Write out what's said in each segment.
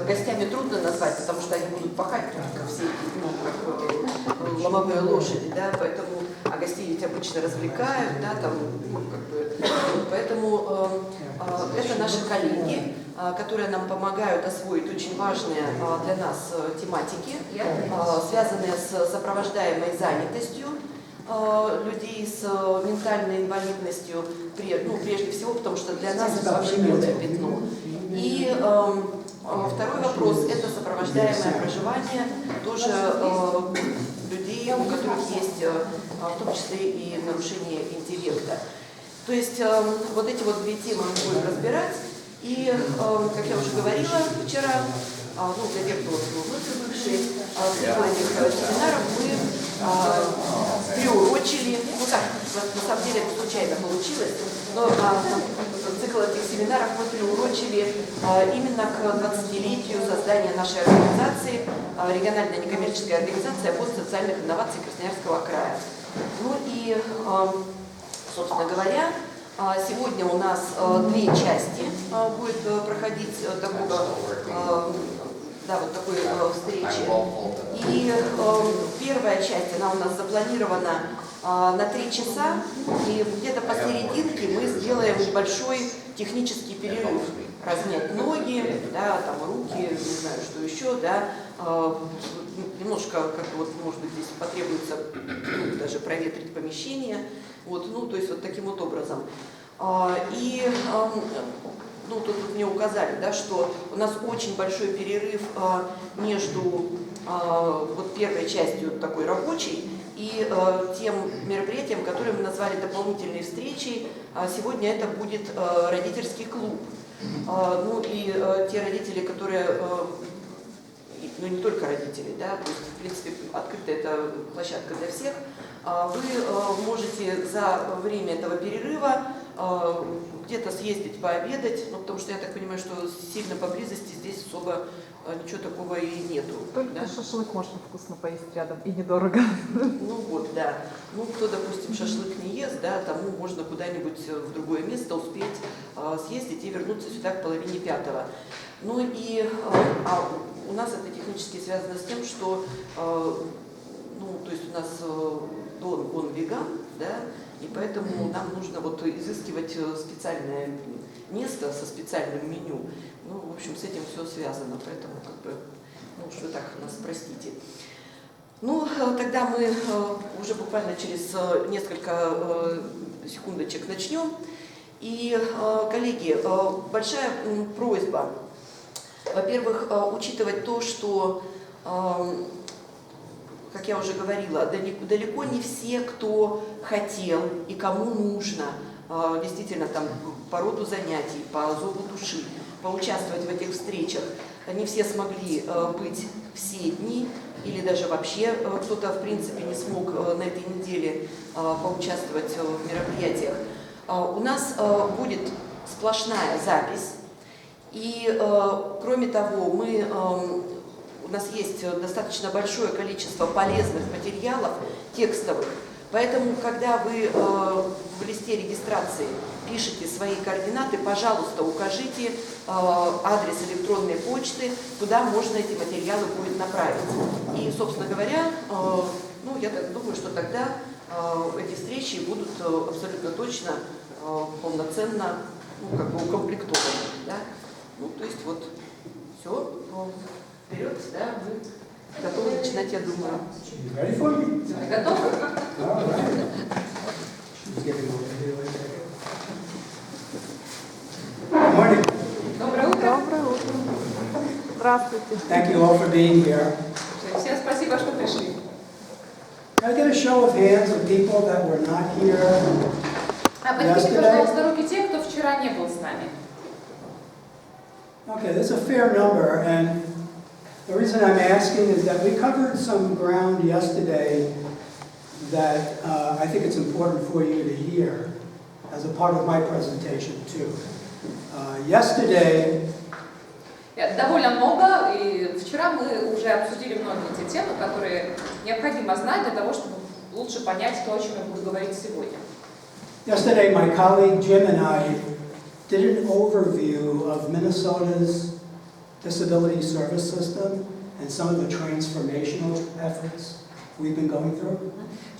гостями трудно назвать, потому что они будут пахать только все эти ломовые лошади, да, поэтому, а гостей ведь обычно развлекают, да, там, поэтому это наши коллеги, которые нам помогают освоить очень важные для нас тематики, связанные с сопровождаемой занятостью людей с ментальной инвалидностью, прежде всего, потому что для нас это вообще белое пятно. И второй вопрос – это сопровождаемое проживание тоже людей, у которых есть в том числе и нарушение интеллекта. То есть вот эти вот две темы мы будем разбирать. И, как я уже говорила вчера, для тех, кто вновь бывшие, среди этих семинаров мы приурочили, на самом деле это случайно получилось, но цикл этих семинаров мы приурочили именно к 20-летию создания нашей организации, региональная некоммерческая организация Фонд социальных инноваций Красноярского края. Ну и, собственно говоря, сегодня у нас две части будет проходить такой встречи. И первая часть, она у нас запланирована на 3 часа, и где-то посерединке мы сделаем небольшой технический перерыв. Размять ноги, да, там руки, не знаю, что еще, да, немножко, как-то вот, может быть, здесь потребуется даже проветрить помещение, вот, то есть вот таким вот образом. И тут мне указали, да, что у нас очень большой перерыв между вот первой частью такой рабочей и тем мероприятием, которое мы назвали дополнительной встречей. Сегодня это будет родительский клуб. И те родители, которые, не только родители, да, то есть, в принципе, открыта эта площадка для всех, вы можете за время этого перерыва где-то съездить, пообедать, потому что я так понимаю, что сильно поблизости здесь особо ничего такого и нету. Только да? Шашлык можно вкусно поесть рядом и недорого. Да. Кто, допустим, шашлык не ест, да, тому можно куда-нибудь в другое место успеть съездить и вернуться сюда к 4:30. У нас это технически связано с тем, что то есть у нас Дон, он веган, да, и поэтому нам нужно изыскивать специальное место со специальным меню. В общем, с этим все связано, поэтому уж вы так нас простите. Тогда мы уже буквально через несколько секундочек начнем. И, коллеги, большая просьба, во-первых, учитывать то, что, как я уже говорила, далеко не все, кто хотел и кому нужно действительно там по роду занятий, по зову души, поучаствовать в этих встречах, не все смогли быть все дни, или даже вообще кто-то в принципе не смог на этой неделе поучаствовать в мероприятиях. У нас будет сплошная запись, и кроме того, у нас есть достаточно большое количество полезных материалов текстовых, поэтому, когда вы в листе регистрации пишете свои координаты, пожалуйста, укажите адрес электронной почты, куда можно эти материалы будет направить. И, собственно говоря, я так думаю, что тогда эти встречи будут абсолютно точно полноценно укомплектованы. Да? То есть все, вперед, да, мы готовы начинать, я думаю. Вы готовы? Доброе утро. Доброе утро. Здравствуйте. Thank you all for being here. Всем спасибо, что пришли. Can I get a show of hands of people that were not here Поднимите, пожалуйста, руки те, кто вчера не был с нами. Okay, that's a fair number, and the reason I'm asking is that we covered some ground yesterday that I think it's important for you to hear as a part of my presentation too. Yesterday, довольно много, и вчера мы уже обсудили многие те темы, которые необходимо знать для того, чтобы лучше понять то, о чем я буду говорить сегодня. Yesterday, my colleague Jim and I did an overview of Minnesota's disability service system and some of the transformational efforts we've been going through.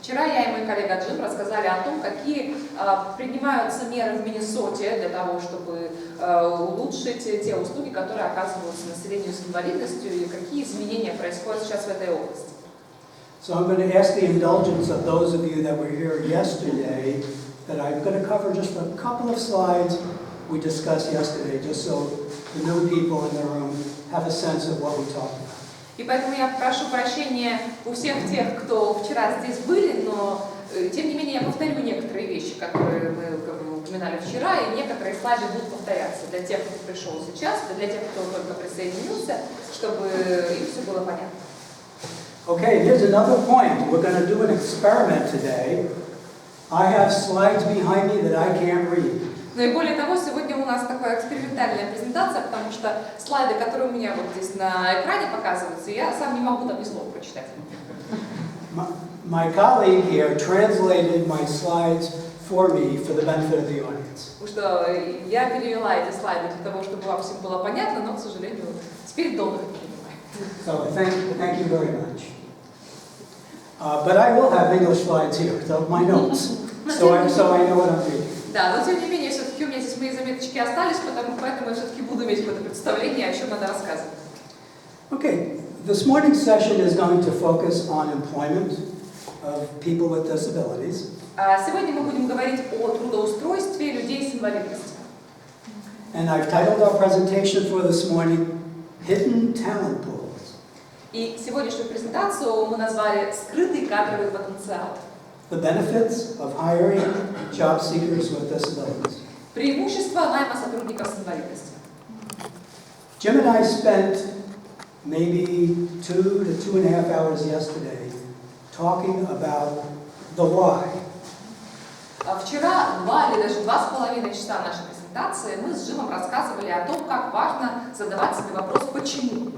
Вчера я и мой коллега Джим рассказали о том, какие принимаются меры в Миннесоте для того, чтобы улучшить те услуги, которые оказываются населению с инвалидностью, и какие изменения происходят сейчас в этой области. So I'm going to ask the indulgence of those of you that were here yesterday that I'm going to cover just a couple of slides we discussed yesterday, just so the new people in the room have a sense of what we talked about. И поэтому я прошу прощения у всех тех, кто вчера здесь были, но тем не менее я повторю некоторые вещи, которые мы упоминали вчера, и некоторые слайды будут повторяться для тех, кто пришел сейчас, для тех, кто только присоединился, чтобы им все было понятно. Okay, here's another point. We're going to do an experiment today. I have slides behind me that I can't read. Ну и более того, сегодня у нас такая экспериментальная презентация, потому что слайды, которые у меня вот здесь на экране показываются, я сам не могу там ни слова прочитать. My colleague here translated my slides for me for the benefit of the audience. Потому что я перевела эти слайды для того, чтобы вам всем было понятно, но, к сожалению, теперь долго их понимаю. So thank you very much. But I will have English slides here, so my notes, so I know what I'm reading. Да, но тем не менее, все-таки у меня здесь мои заметочки остались, поэтому я все-таки буду иметь какое-то представление, о чем надо рассказывать. Okay, this morning's session is going to focus on employment of people with disabilities. Сегодня мы будем говорить о трудоустройстве людей с инвалидностью. And I've titled our presentation for this morning, Hidden Talent Pools. И сегодняшнюю презентацию мы назвали «Скрытый кадровый потенциал». The benefits of hiring job seekers with disabilities. Преимущества найма сотрудников с инвалидностью. Jim and I spent maybe 2 to 2.5 hours yesterday talking about the why. Вчера 2 или даже 2,5 часа нашей презентации мы с Джимом рассказывали о том, как важно задавать себе вопрос «почему?».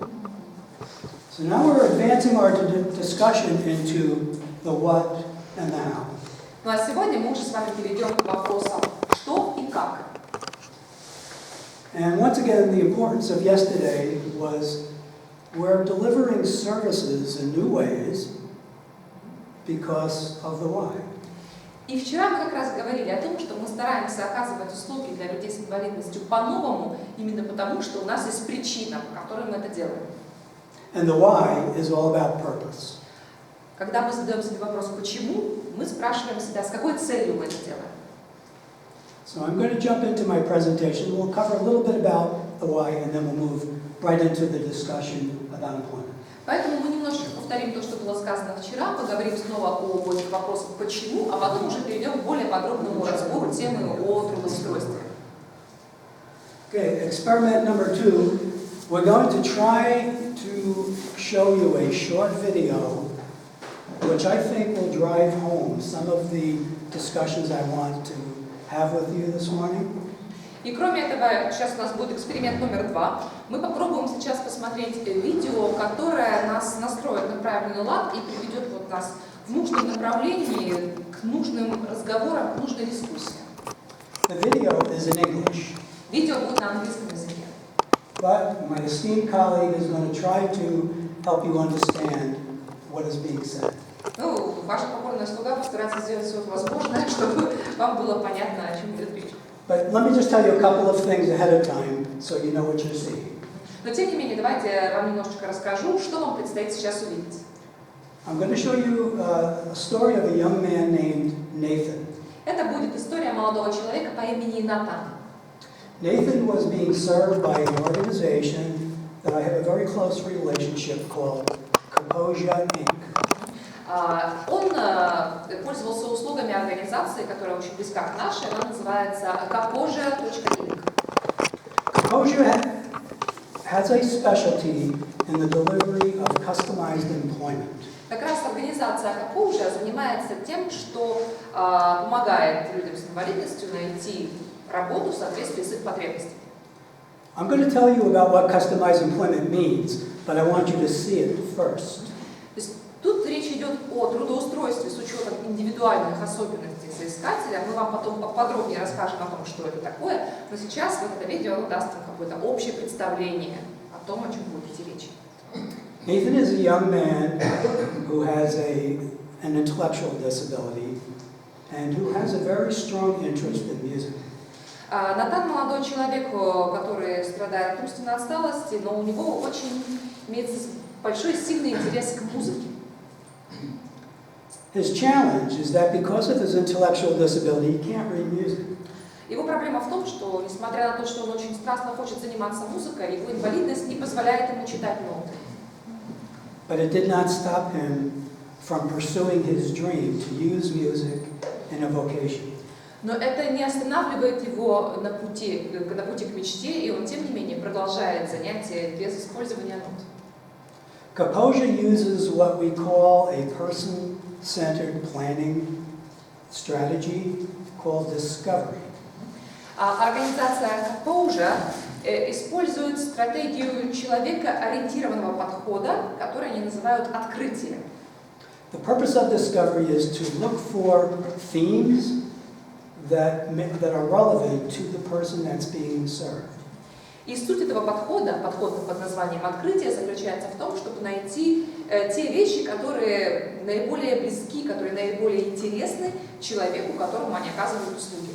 So now we're advancing our discussion into the what and the how. Ну а сегодня мы уже с вами перейдем к вопросам «что» и «как». And once again, the importance of yesterday was we're delivering services in new ways because of the why. И вчера мы как раз говорили о том, что мы стараемся оказывать услуги для людей с инвалидностью по-новому, именно потому, что у нас есть причина, по которой мы это делаем. And the why is all about purpose. Когда мы задаем себе вопрос «почему?», мы спрашиваем себя, с какой целью мы это делаем. So I'm going to jump into my presentation. We'll cover a little bit about the why, and then we'll move right into the discussion about employment. Поэтому мы немножечко повторим то, что было сказано вчера, поговорим снова о этих вопросах «почему?», а потом уже перейдем к более подробному разбору темы о трудоустройстве. Okay, experiment number 2. We're going to try to show you a short video which I think will drive home some of the discussions I want to have with you this morning. И кроме этого, сейчас у нас будет эксперимент номер 2. Мы попробуем сейчас посмотреть видео, которое нас настроит на правильный лад и приведет нас в нужном направлении, к нужным разговорам, к нужной дискуссии. The video is in English. Видео будет на английском языке. But my esteemed colleague is going to try to help you understand what is being said. Ну, ваша покорная слуга постарается сделать все возможное, чтобы вам было понятно, о чем идет речь. But let me just tell you a couple of things ahead of time so you know what you're seeing. Но тем не менее, давайте я вам немножечко расскажу, что вам предстоит сейчас увидеть. I'm going to show you a story of a young man named Nathan. Это будет история молодого человека по имени Натан. Nathan was being served by an organization that I have a very close relationship called Composure Inc. Он пользовался услугами организации, которая очень близка к нашей, она называется г.На. Composure has a specialty in the delivery of customized employment. Как раз организация г.На. занимается тем, что помогает людям с инвалидностью найти работу в соответствии с их потребностями. I'm going to tell you about what customized employment means, but I want you to see it first. То есть тут речь идет о трудоустройстве с учетом индивидуальных особенностей соискателя. Мы вам потом подробнее расскажем о том, что это такое, но сейчас вот это видео даст вам какое-то общее представление о том, о чем будет идти речь. Nathan is a young man who has an intellectual disability and who has a very strong interest in music. Натан молодой человек, который страдает от умственной отсталости, но у него очень имеется большой сильный интерес к музыке. His challenge is that because of his intellectual disability, he can't read music. Его проблема в том, что, несмотря на то, что он очень страстно хочет заниматься музыкой, его инвалидность не позволяет ему читать ноты. But it did not stop him from pursuing his dream to use music in a vocation. Но это не останавливает его на пути к мечте, и он, тем не менее, продолжает занятия без использования нот. Kaposia uses what we call a person-centered planning strategy called discovery. Организация Kaposia использует стратегию человека-ориентированного подхода, который они называют открытием. The purpose of discovery is to look for themes that are relevant to the person that's being served. И суть этого подхода под названием «открытие», заключается в том, чтобы найти те вещи, которые наиболее близки, которые наиболее интересны человеку, которому они оказывают услуги.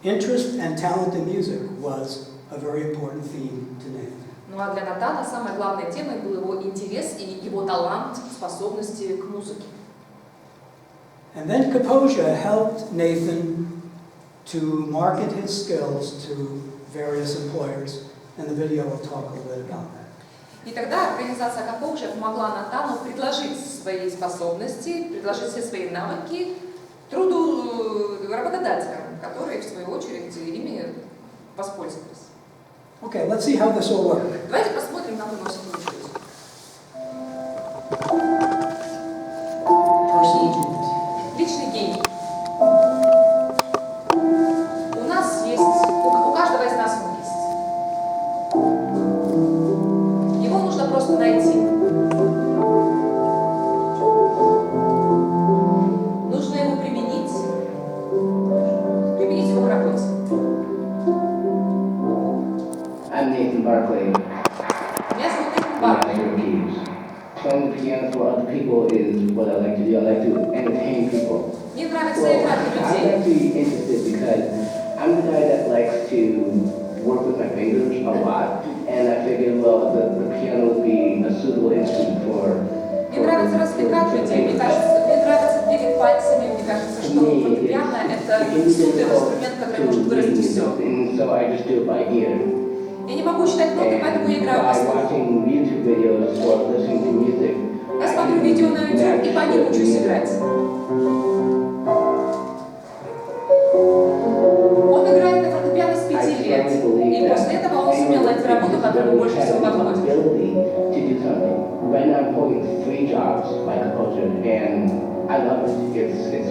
Interest and talent in music was a very important theme to Nathan. Ну а для Натана самой главной темой был его интерес и его талант, способности к музыке. And then Kaposia helped Nathan to market his skills to various employers, and the video will talk a little bit about that. И тогда организация Kaposia помогла Натану предложить свои способности, предложить все свои навыки труду работодателям, которые, в свою очередь, ими воспользовались. Okay, let's see how this will work. Давайте посмотрим, как у нас это получилось. Personal genius. Личный гений. У нас есть, у каждого из нас он есть. Его нужно просто найти. Нужно его применить его в работе. I'm Nathan Barclay. Меня зовут Нейтан Барклey. Playing the piano for other people is what I like to do. I like to entertain people. Мне нравится Well, играть I'm для людей. actually interested because I'm the guy that likes to work with my fingers a lot, and I figured, well, the piano would be a suitable instrument for. Мне нравится развлекать людей. Мне нравится двигать пальцами. Мне кажется, что фортепиано — это супер инструмент, который может выразить все. And so I just do it by ear. Я не могу читать ноты, поэтому я играю по слуху. Я смотрю видео на YouTube и по ним учусь играть. Он играет на фортепиано с 5 лет, и после этого он сумел найти работу, которая ему больше всего подходит.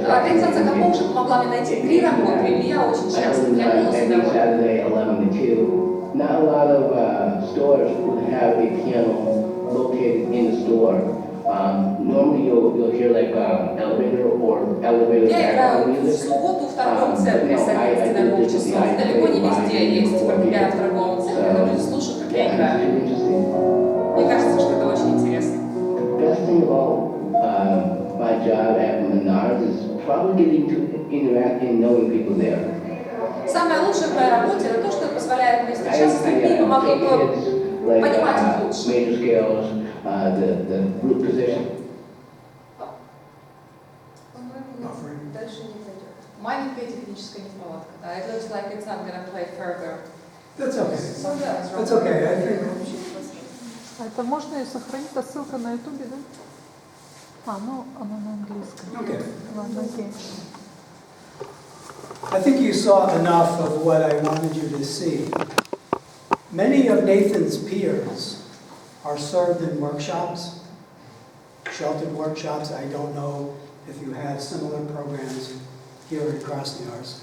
Организация Kaposia помогла мне найти 3 работы, и я очень счастлив. Я полностью довольна. Not a lot of stores would have a piano located in the store. Normally you'll hear like elevator or elevator Я играю background в music. субботу в торговом центре с 11 до 2 часов. Далеко не везде есть фортепиано в торговом центре, но люди слушают, как я играю. Мне кажется, что это очень интересно. Best thing about my job at Menards is probably getting to interact and knowing people there. Самое лучшее в моей работе — это то, что позволяет мне встречаться с людьми и помогать понимать их лучше. Major scales, the group position. По-моему, дальше не пойдет. Маленькая техническая неполадка. It looks like it's not gonna play further. That's okay. Something is wrong. That's okay. I think. Это можно и сохранить, а ссылка на ютубе, да? Ну, она на английском. Okay. Ладно, окей. I think you saw enough of what I wanted you to see. Many of Nathan's peers are served in workshops, sheltered workshops. I don't know if you have similar programs here in Krasnoярsk.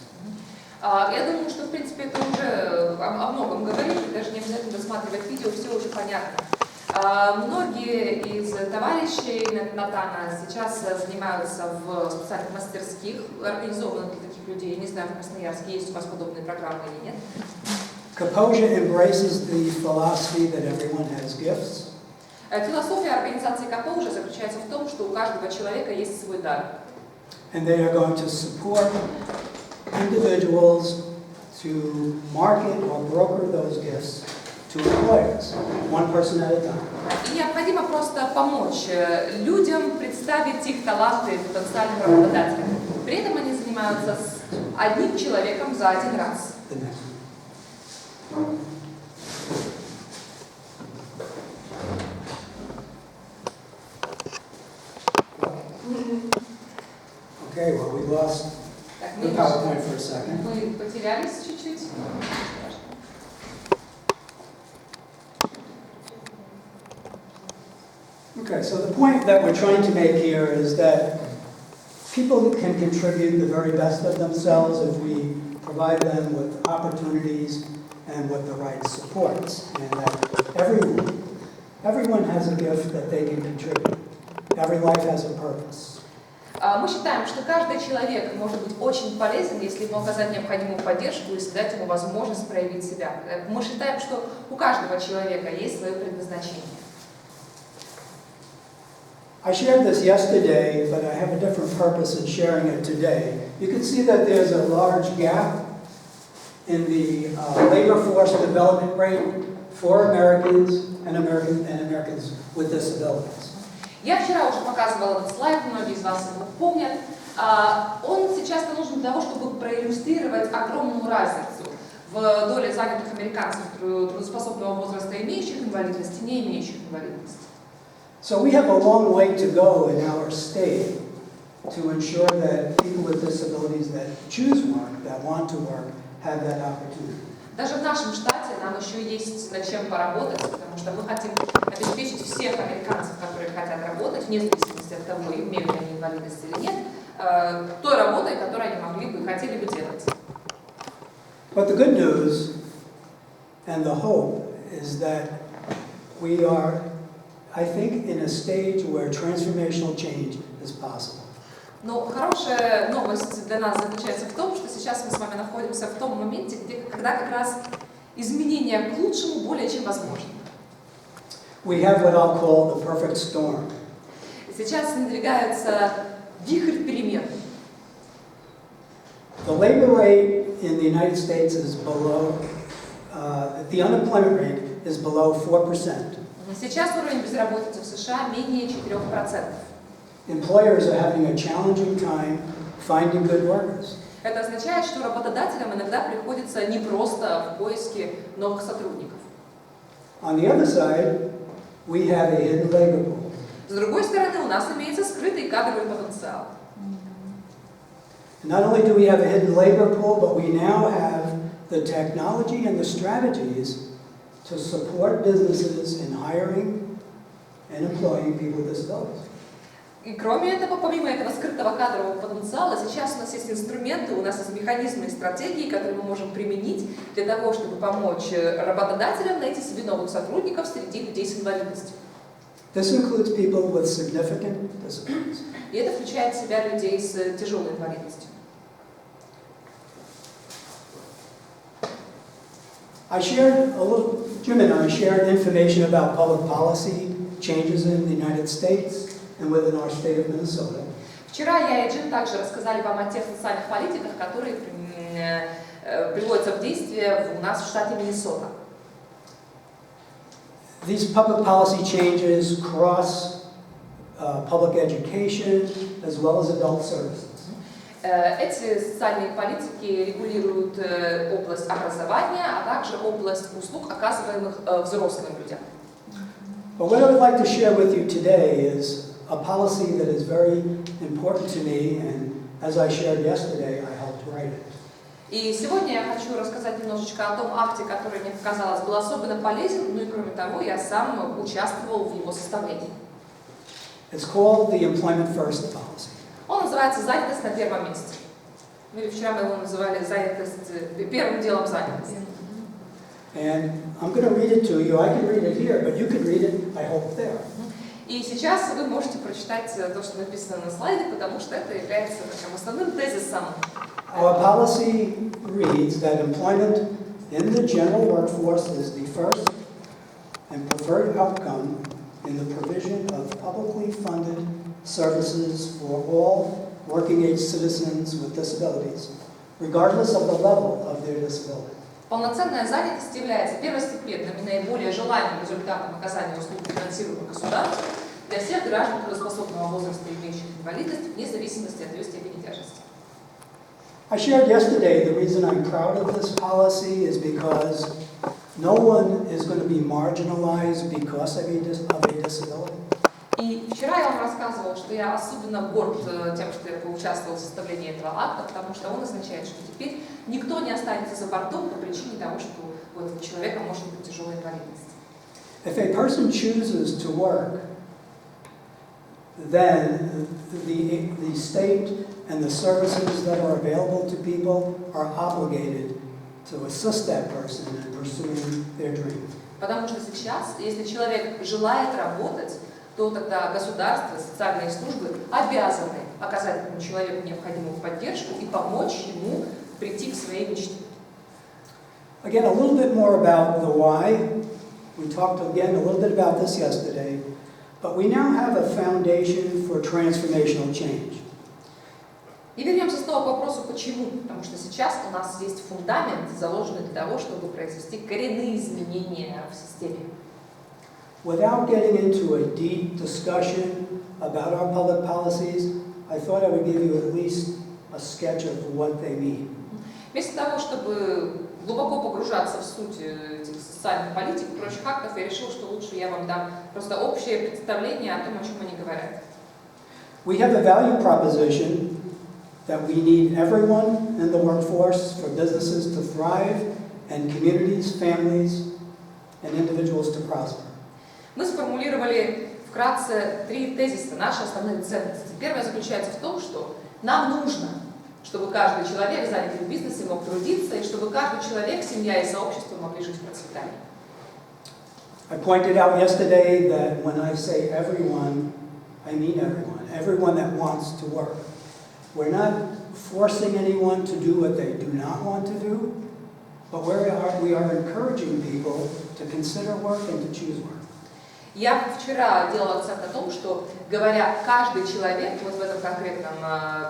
Я думаю, что, в принципе, это уже о многом говорит, даже не обязательно досматривать видео, все уже понятно. Многие из товарищей Натана сейчас занимаются в специальных мастерских, организованных для таких людей. Я не знаю, в Красноярске есть у вас подобные программы или нет. Kaposia embraces the philosophy that everyone has gifts. Философия организации Капоужа заключается в том, что у каждого человека есть свой дар. And they are going to support individuals to market or broker those gifts to employers, one person at a time. И необходимо просто помочь людям представить их таланты потенциальным работодателям. При этом они занимаются с одним человеком за один раз. The next. Okay, well, we lost Так, the PowerPoint for a second. мы потерялись чуть-чуть. Okay, so the point that we're trying to make here is that people can contribute the very best of themselves if we provide them with opportunities and with the right supports, and that everyone has a gift that they can contribute. Every life has a purpose. Мы считаем, что каждый человек может быть очень полезен, если ему оказать необходимую поддержку и дать ему возможность проявить себя. Мы считаем, что у каждого человека есть свое предназначение. I shared this yesterday, but I have a different purpose in sharing it today. You can see that there's a large gap in the labor force development rate for Americans and Americans with disabilities. Я вчера уже показывала этот слайд, многие из вас его помнят. Он сейчас нужен для того, чтобы проиллюстрировать огромную разницу в доле занятых американцев трудоспособного возраста, имеющих инвалидность и не имеющих инвалидность. So we have a long way to go in our state to ensure that people with disabilities that choose work, that want to work, have that opportunity. Даже в нашем штате нам еще есть над чем поработать, потому что мы хотим обеспечить всех американцев, которые хотят работать, вне зависимости от того, имеют они инвалидность или нет, той работой, которую они могли бы и хотели бы делать. But the good news and the hope is that we are, I think, in a stage where transformational change is possible. Но хорошая новость для нас заключается в том, что сейчас мы с вами находимся в том моменте, когда как раз изменения к лучшему более чем возможны. We have what I'll call the perfect storm. Сейчас надвигается вихрь перемен. The labor rate in the United States is below, the unemployment rate is below 4%. Сейчас уровень безработицы в США менее 4%. Employers are having a challenging time finding good workers. Это означает, что работодателям иногда приходится не просто в поиске новых сотрудников. On the other side, we have a hidden labor pool. С другой стороны, у нас имеется скрытый кадровый потенциал. Not only do we have a hidden labor pool, but we now have the technology and the strategies to support businesses in hiring and employing people with disabilities. И кроме этого, помимо этого скрытого кадрового потенциала, сейчас у нас есть инструменты, у нас есть механизмы и стратегии, которые мы можем применить для того, чтобы помочь работодателям найти себе новых сотрудников среди людей с инвалидностью. This includes people with significant disabilities. И это включает в себя людей с тяжелой инвалидностью. Jim and I shared information about public policy changes in the United States and within our state of Minnesota. Вчера я и Джим также рассказали вам о тех социальных политиках, которые приводятся в действие у нас в штате Миннесота. These public policy changes cross public education as well as adult services. Эти социальные политики регулируют область образования, а также область услуг, оказываемых взрослым людям. But what I would like to share with you today is a policy that is very important to me, and as I shared yesterday, I helped write it. И сегодня я хочу рассказать немножечко о том акте, который мне показалось был особенно полезен, ну и кроме того, я сам участвовал в его составлении. It's called the Employment First Policy. Он называется «Занятость на первом месте». Ну, вчера мы его называли «Занятость первым делом занятость». And I'm going to read it to you. I can read it here, but you can read it, I hope, there. И сейчас вы можете прочитать то, что написано на слайде, потому что это является таким основным тезисом. Our policy reads that employment in the general workforce is the first and preferred outcome in the provision of publicly funded services for all working-age citizens with disabilities, regardless of the level of their disability. Полноценная занятость является первостепенным и наиболее желаемым результатом оказания услуг, финансируемых государством, для всех граждан трудоспособного возраста, имеющих инвалидность, вне зависимости от ее степени тяжести. I shared yesterday the reason I'm proud of this policy is because no one is going to be marginalized because of a disability. И вчера я вам рассказывала, что я особенно горд тем, что я поучаствовала в составлении этого акта, потому что он означает, что теперь никто не останется за бортом по причине того, что у этого человека может быть тяжелая инвалидность. If a person chooses to work, then the state and the services that are available to people are obligated to assist that person in pursuing their dream. Потому что сейчас, если человек желает работать, то тогда государство, социальные службы обязаны оказать этому человеку необходимую поддержку и помочь ему прийти к своей мечте. Again, a little bit more about the why. We talked again a little bit about this yesterday, but we now have a foundation for transformational change. И вернемся снова к вопросу «почему?», потому что сейчас у нас есть фундамент, заложенный для того, чтобы произвести коренные изменения в системе. Without getting into a deep discussion about our public policies, I thought I would give you at least a sketch of what they mean. Вместо того, чтобы глубоко погружаться в суть этих социальных политик и прочих актов, я решила, что лучше я вам дам просто общее представление о том, о чем они говорят. We have a value proposition that we need everyone in the workforce for businesses to thrive and communities, families, and individuals to prosper. Мы сформулировали вкратце 3 тезиса, наши основные ценности. Первое заключается в том, что нам нужно, чтобы каждый человек, занятый в бизнесе, мог трудиться, и чтобы каждый человек, семья и сообщество могли жить в процветании. I pointed out yesterday that when I say everyone, I mean everyone that wants to work. We're not forcing anyone to do what they do not want to do, but we are encouraging people to consider work and to choose work. Я вчера делала акцент на том, что, говоря «каждый человек», вот в этом конкретном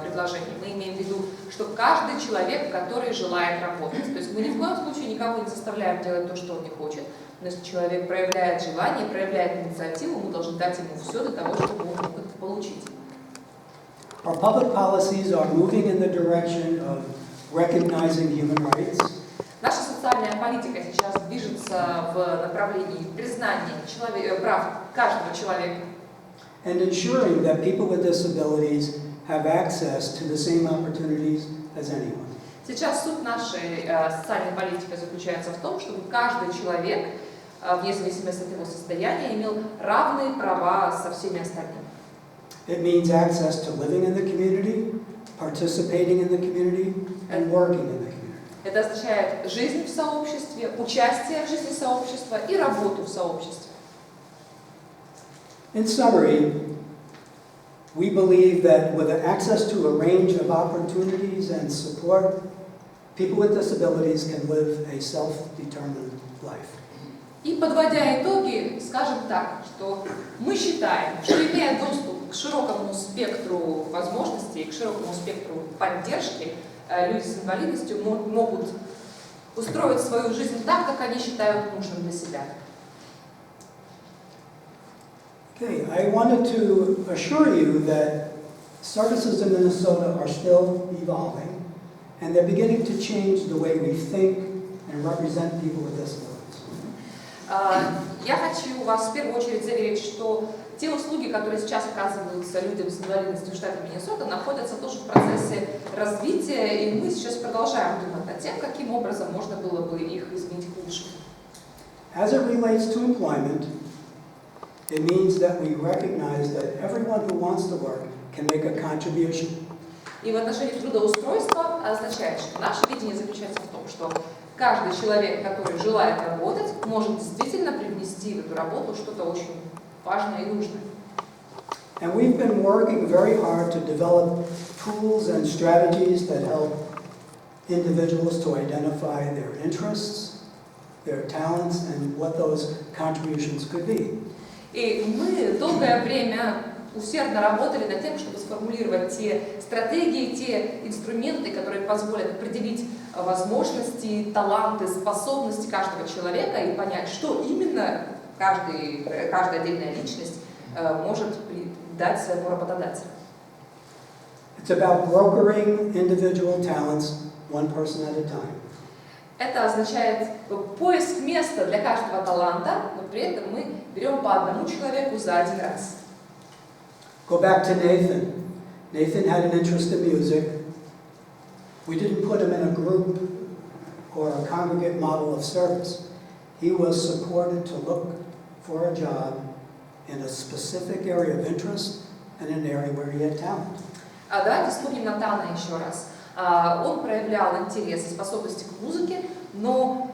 предложении, мы имеем в виду, что каждый человек, который желает работать. То есть мы ни в коем случае никого не заставляем делать то, что он не хочет. Но если человек проявляет желание, проявляет инициативу, мы должны дать ему все для того, чтобы он мог это получить. Our public policies are moving in the direction of recognizing human rights. Наша социальная политика сейчас движется в направлении признания прав каждого человека. And ensuring that people with disabilities have access to the same opportunities as anyone. Сейчас суть нашей социальной политики заключается в том, чтобы каждый человек, вне зависимости от его состояния, имел равные права со всеми остальными. It means access to living in the community, participating in the community, and working in the community. Это означает жизнь в сообществе, участие в жизни сообщества и работу в сообществе. In summary, we believe that with access to a range of opportunities and support, people with disabilities can live a self-determined life. И подводя итоги, скажем так, что мы считаем, что имея доступ к широкому спектру возможностей, к широкому спектру поддержки, люди с инвалидностью могут устроить свою жизнь так, как они считают нужным для себя. Okay, I wanted to assure you that services in Minnesota are still evolving, and they're beginning to change the way we think and represent people with disabilities. Я хочу вас в первую очередь заверить, что те услуги, которые сейчас оказываются людям с инвалидностью в штате Миннесота, находятся тоже в процессе развития, и мы сейчас продолжаем думать над тем, каким образом можно было бы их изменить к лучшему. As it relates to employment, it means that we recognize that everyone who wants to work can make a contribution. И в отношении трудоустройства означает, что наше видение заключается в том, что каждый человек, который желает работать, может действительно привнести в эту работу что-то очень важное и нужное. And we've been working very hard to develop tools and strategies that help individuals to identify their interests their talents and what those contributions could be. И мы долгое время усердно работали над тем, чтобы сформулировать те стратегии, те инструменты, которые позволят определить возможности, таланты, способности каждого человека и понять, что именно каждая отдельная личность может дать своему работодателю. It's about brokering individual talents one person at a time. Это означает поиск места для каждого таланта, но при этом мы берем по одному человеку за один раз. Go back to Nathan. Nathan had an interest in music. We didn't put him in a group or a congregate model of service. He was supported to look for a job in a specific area of interest and an area where he had talent. Давайте вспомним Натана еще раз. Он проявлял интерес и способности к музыке, но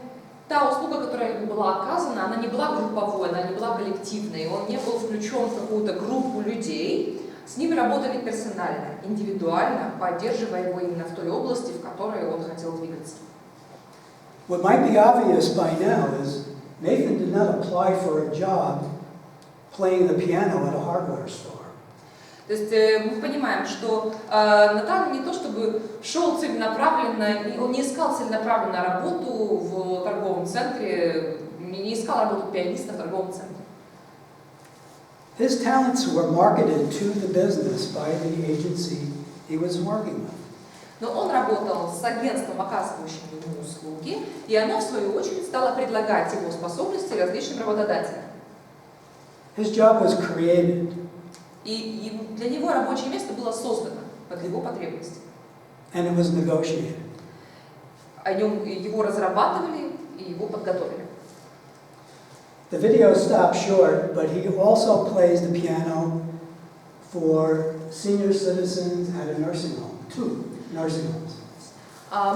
та услуга, которая ему была оказана, она не была групповой, она не была коллективной, он не был включен в какую-то группу людей. С ним работали персонально, индивидуально, поддерживая его именно в той области, в которой он хотел двигаться. What might be obvious by now is Nathan did not apply for a job playing the piano at a hardware store. То есть мы понимаем, что Натан не то чтобы шел целенаправленно, он не искал целенаправленно работу в торговом центре, не искал работу пианиста в торговом центре. His talents were marketed to the business by the agency he was working with. Но он работал с агентством, оказывающим ему услуги, и оно, в свою очередь, стало предлагать его способности различным работодателям. His job was created. И для него рабочее место было создано под его потребности. And it was negotiated. Его разрабатывали и его подготовили. The video stopped short, but he also plays the piano for senior citizens at a nursing home, 2 nursing homes.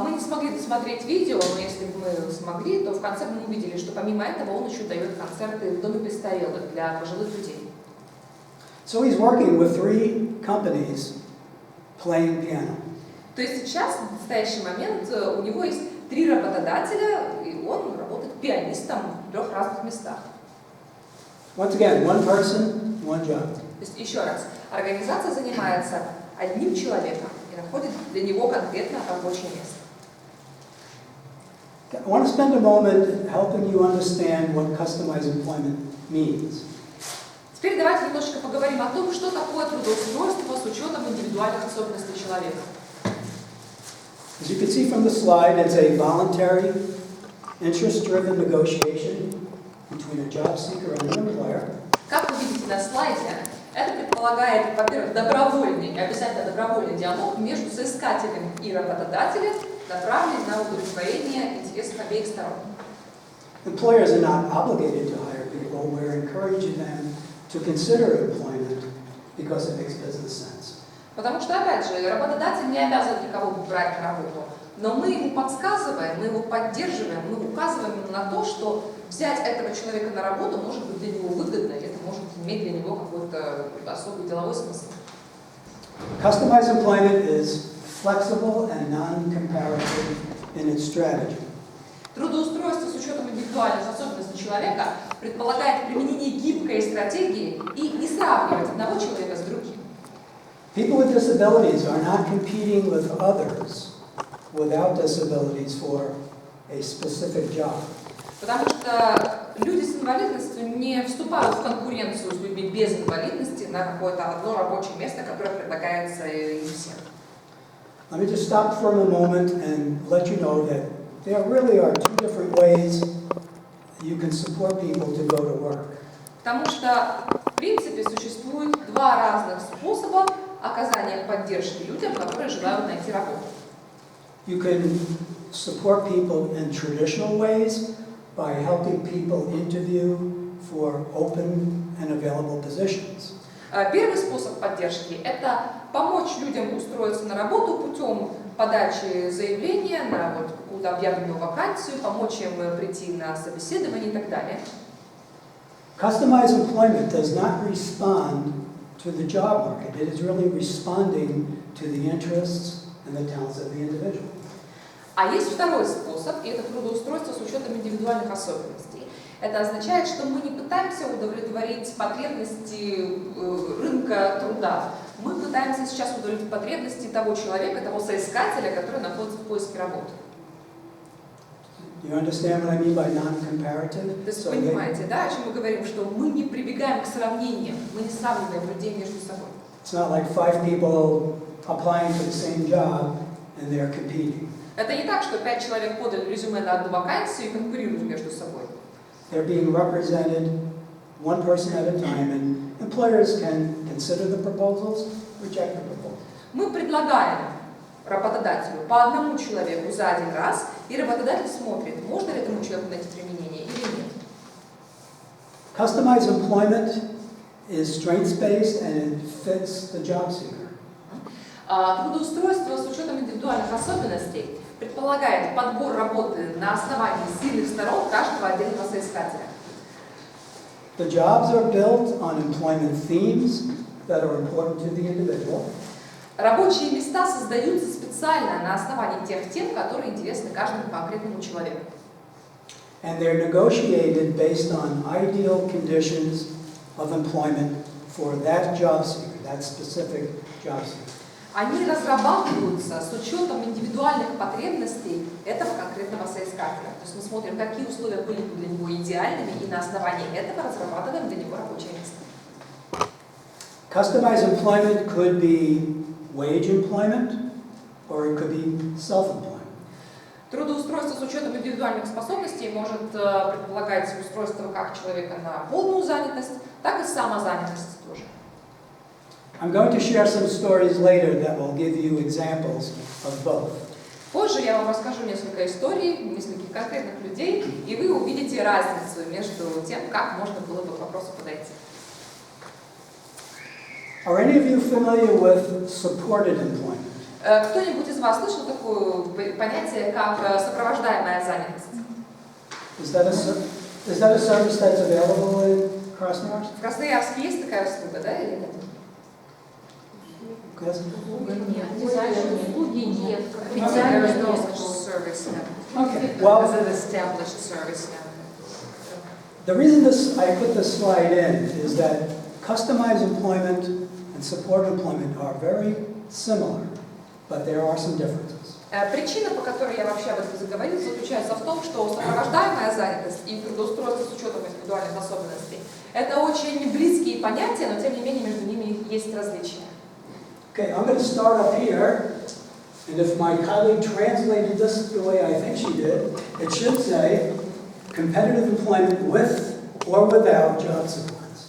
Мы не смогли досмотреть видео, но если бы мы смогли, то в конце мы увидели, что помимо этого он еще дает концерты в доме престарелых для пожилых людей. So he's working with 3 companies playing piano. То есть сейчас, в настоящий момент, у него есть 3 работодателя, и он работает пианистом в 3 разных местах. Once again, 1 person, 1 job. То есть, еще раз, организация занимается одним человеком и находит для него конкретно рабочее место. I want to spend a moment helping you understand what customized employment means. Теперь давайте немножечко поговорим о том, что такое трудоустройство с учетом индивидуальных особенностей человека. As you can see from the slide, it's a voluntary, interest-driven negotiation between a job seeker and an employer. Как вы видите на слайде, это предполагает, во-первых, добровольный, обязательно добровольный диалог между соискателем и работодателем, направленный на удовлетворение интересов обеих сторон. Employers are not obligated to hire people. We're encouraging them to consider employment because it makes business sense. Потому что, опять же, работодатель не обязан никого брать на работу, но мы ему подсказываем, мы его поддерживаем, мы указываем ему на то, что взять этого человека на работу может быть для него выгодно, и это может иметь для него какой-то особый деловой смысл. Customized employment is flexible and non-comparative in its strategy. Трудоустройство с учетом индивидуальных особенностей человека предполагает применение гибкой стратегии и не сравнивать одного человека с другим. People with disabilities are not competing with others without disabilities for a specific job. Потому что люди с инвалидностью не вступают в конкуренцию с людьми без инвалидности на какое-то одно рабочее место, которое предлагается им всем. Let me just stop for a moment and let you know that there really are 2 different ways you can support people to go to work. Потому что, в принципе, существует 2 разных способа оказания поддержки людям, которые желают найти работу. You can support people in traditional ways by helping people interview for open and available positions. Первый способ поддержки – это помочь людям устроиться на работу путем подачи заявления на какую-то объявленную вакансию, помочь им прийти на собеседование и так далее. Customized employment does not respond to the job market. It is really responding to the interests and the talents of the individual. А есть второй способ способ, и это трудоустройство с учетом индивидуальных особенностей. Это означает, что мы не пытаемся удовлетворить потребности рынка труда. Мы пытаемся сейчас удовлетворить потребности того человека, того соискателя, который находится в поиске работы. You understand what I mean by non-comparative? То есть понимаете, да, о чем мы говорим, что мы не прибегаем к сравнениям, мы не сравниваем людей между собой. It's not like 5 people applying for the same job and they're competing. Это не так, что 5 человек подали резюме на одну вакансию и конкурируют между собой. They're being represented one person at a time, and employers can consider the proposals, reject the proposals. Мы предлагаем работодателю по одному человеку за один раз, и работодатель смотрит, можно ли этому человеку найти применение или нет. Customized employment is strengths-based and it fits the job seeker. Трудоустройство с учетом индивидуальных особенностей предполагает подбор работы на основании сильных сторон каждого отдельного соискателя. The jobs are built on employment themes that are important to the individual. Рабочие места создаются специально на основании тех тем, которые интересны каждому конкретному человеку. And they're negotiated based on ideal conditions of employment for that job seeker, that specific job seeker. Они разрабатываются с учетом индивидуальных потребностей этого конкретного соискателя. То есть мы смотрим, какие условия были бы для него идеальными, и на основании этого разрабатываем для него рабочее место. Customized employment could be wage employment, or it could be self-employment. Трудоустройство с учетом индивидуальных способностей может предполагать устройство как человека на полную занятость, так и самозанятость тоже. I'm going to share some stories later that will give you examples of both. Позже я вам расскажу несколько историй, нескольких конкретных людей, и вы увидите разницу между тем, как можно было бы к вопросу подойти. Are any of you familiar with supported employment? Кто-нибудь из вас слышал такое понятие, как сопровождаемая занятость? Is that a service that's available in Krasnoyarsk? В Красноярске есть такая услуга, да, или нет? Yes? Okay. Well, the reason I put this slide in is that customized employment and supported employment are very similar, but there are some differences. Причина, по которой я вообще об этом заговорила, заключается в том, что сопровождаемая занятость и трудоустройство с учетом индивидуальных особенностей – это очень близкие понятия, но тем не менее между ними есть различия. Okay, I'm going to start up here, and if my colleague translated this the way I think she did, it should say competitive employment with or without job supports.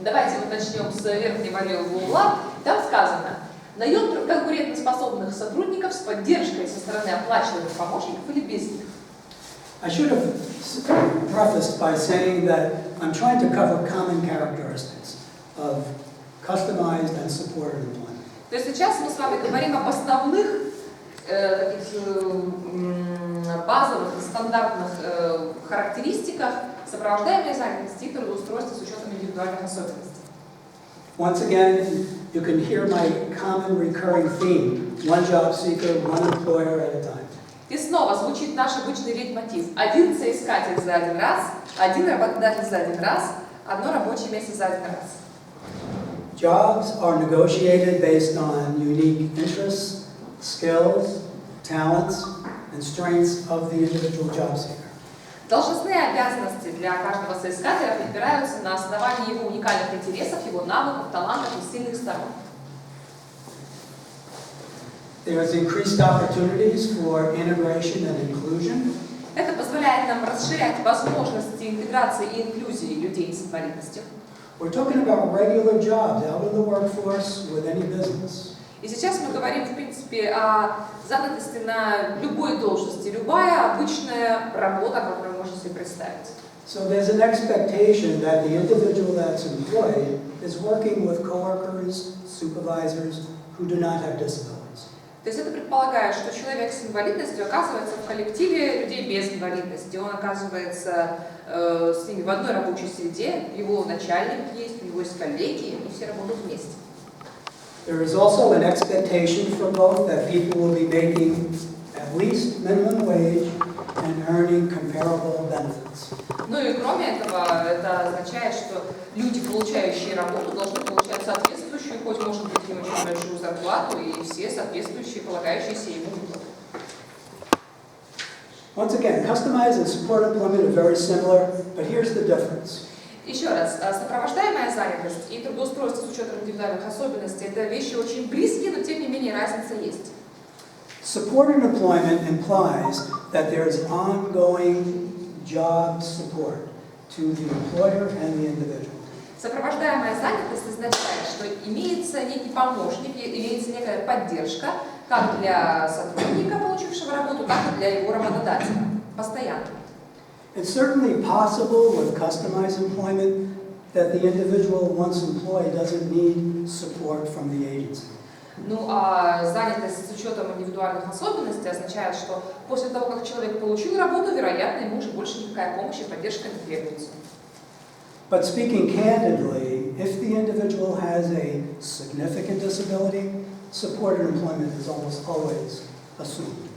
Давайте вот начнем с верхнего левого угла. Там сказано: наем конкурентоспособных сотрудников с поддержкой со стороны оплачиваемых помощников или без них. I should have prefaced by saying that I'm trying to cover common characteristics of customized and supported employment. То есть сейчас мы с вами говорим об основных базовых, стандартных характеристиках сопровождаемой занятости и трудоустройства с учетом индивидуальных особенностей. Once again, you can hear my common recurring theme: one job seeker, one employer at a time. И снова звучит наш обычный лейтмотив: один соискатель за один раз, один работодатель за один раз, одно рабочее место за один раз. Jobs are negotiated based on unique interests, skills, talents, and strengths of the individual job seeker. Должностные обязанности для каждого соискателя подбираются на основании его уникальных интересов, его навыков, талантов и сильных сторон. There is increased opportunities for integration and inclusion. Это позволяет нам расширять возможности интеграции и инклюзии людей с инвалидностью. We're talking about regular jobs out in the workforce with any business. И сейчас мы говорим, в принципе, о занятости на любой должности, любая обычная работа, которую можно себе представить. So there's an expectation that the individual that's employed is working with coworkers, supervisors who do not have disabilities. То есть это предполагает, что человек с инвалидностью оказывается в коллективе людей без инвалидности, он оказывается с ними в одной рабочей среде, его начальник есть, у него есть коллеги, и все работают вместе. There is also an expectation for both that people will be making at at least minimum wage and earning comparable benefits. Ну и кроме этого, это означает, что люди, получающие работу, должны получать соответствующую, хоть может быть не очень большую зарплату, и все соответствующие, полагающиеся ему выплаты. Once again, customized and supported employment are very similar, but here's the difference. Еще раз, сопровождаемая занятость и трудоустройство с учетом индивидуальных особенностей – это вещи очень близкие, но тем не менее разница есть. Supported employment implies that there is ongoing job support to the employer and the individual. Сопровождаемая занятость означает, что имеется некий помощник, имеется некая поддержка как для сотрудника, получившего работу, так и для его работодателя. Постоянно. It's certainly possible with customized employment that the individual once employed doesn't need support from the agency. Ну а занятость с учетом индивидуальных особенностей означает, что после того, как человек получил работу, вероятно, ему уже больше никакая помощь и поддержка не требуется. But speaking candidly, if the individual has a significant disability, supported employment is almost always assumed.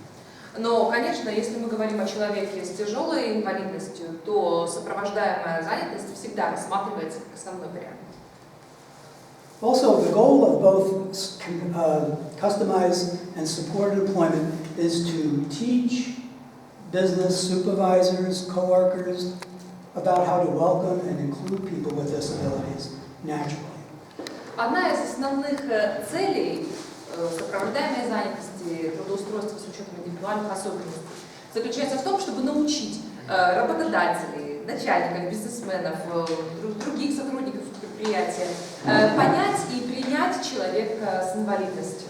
Но, конечно, если мы говорим о человеке с тяжелой инвалидностью, то сопровождаемая занятость всегда рассматривается как основной вариант. Also, the goal of both customized and supported employment is to teach business supervisors, coworkers about how to welcome and include people with disabilities naturally. Одна из основных целей сопровождаемой занятости, трудоустройства с учетом индивидуальных особенностей заключается в том, чтобы научить работодателей, начальников, бизнесменов, других сотрудников предприятия понять и принять человека с инвалидностью.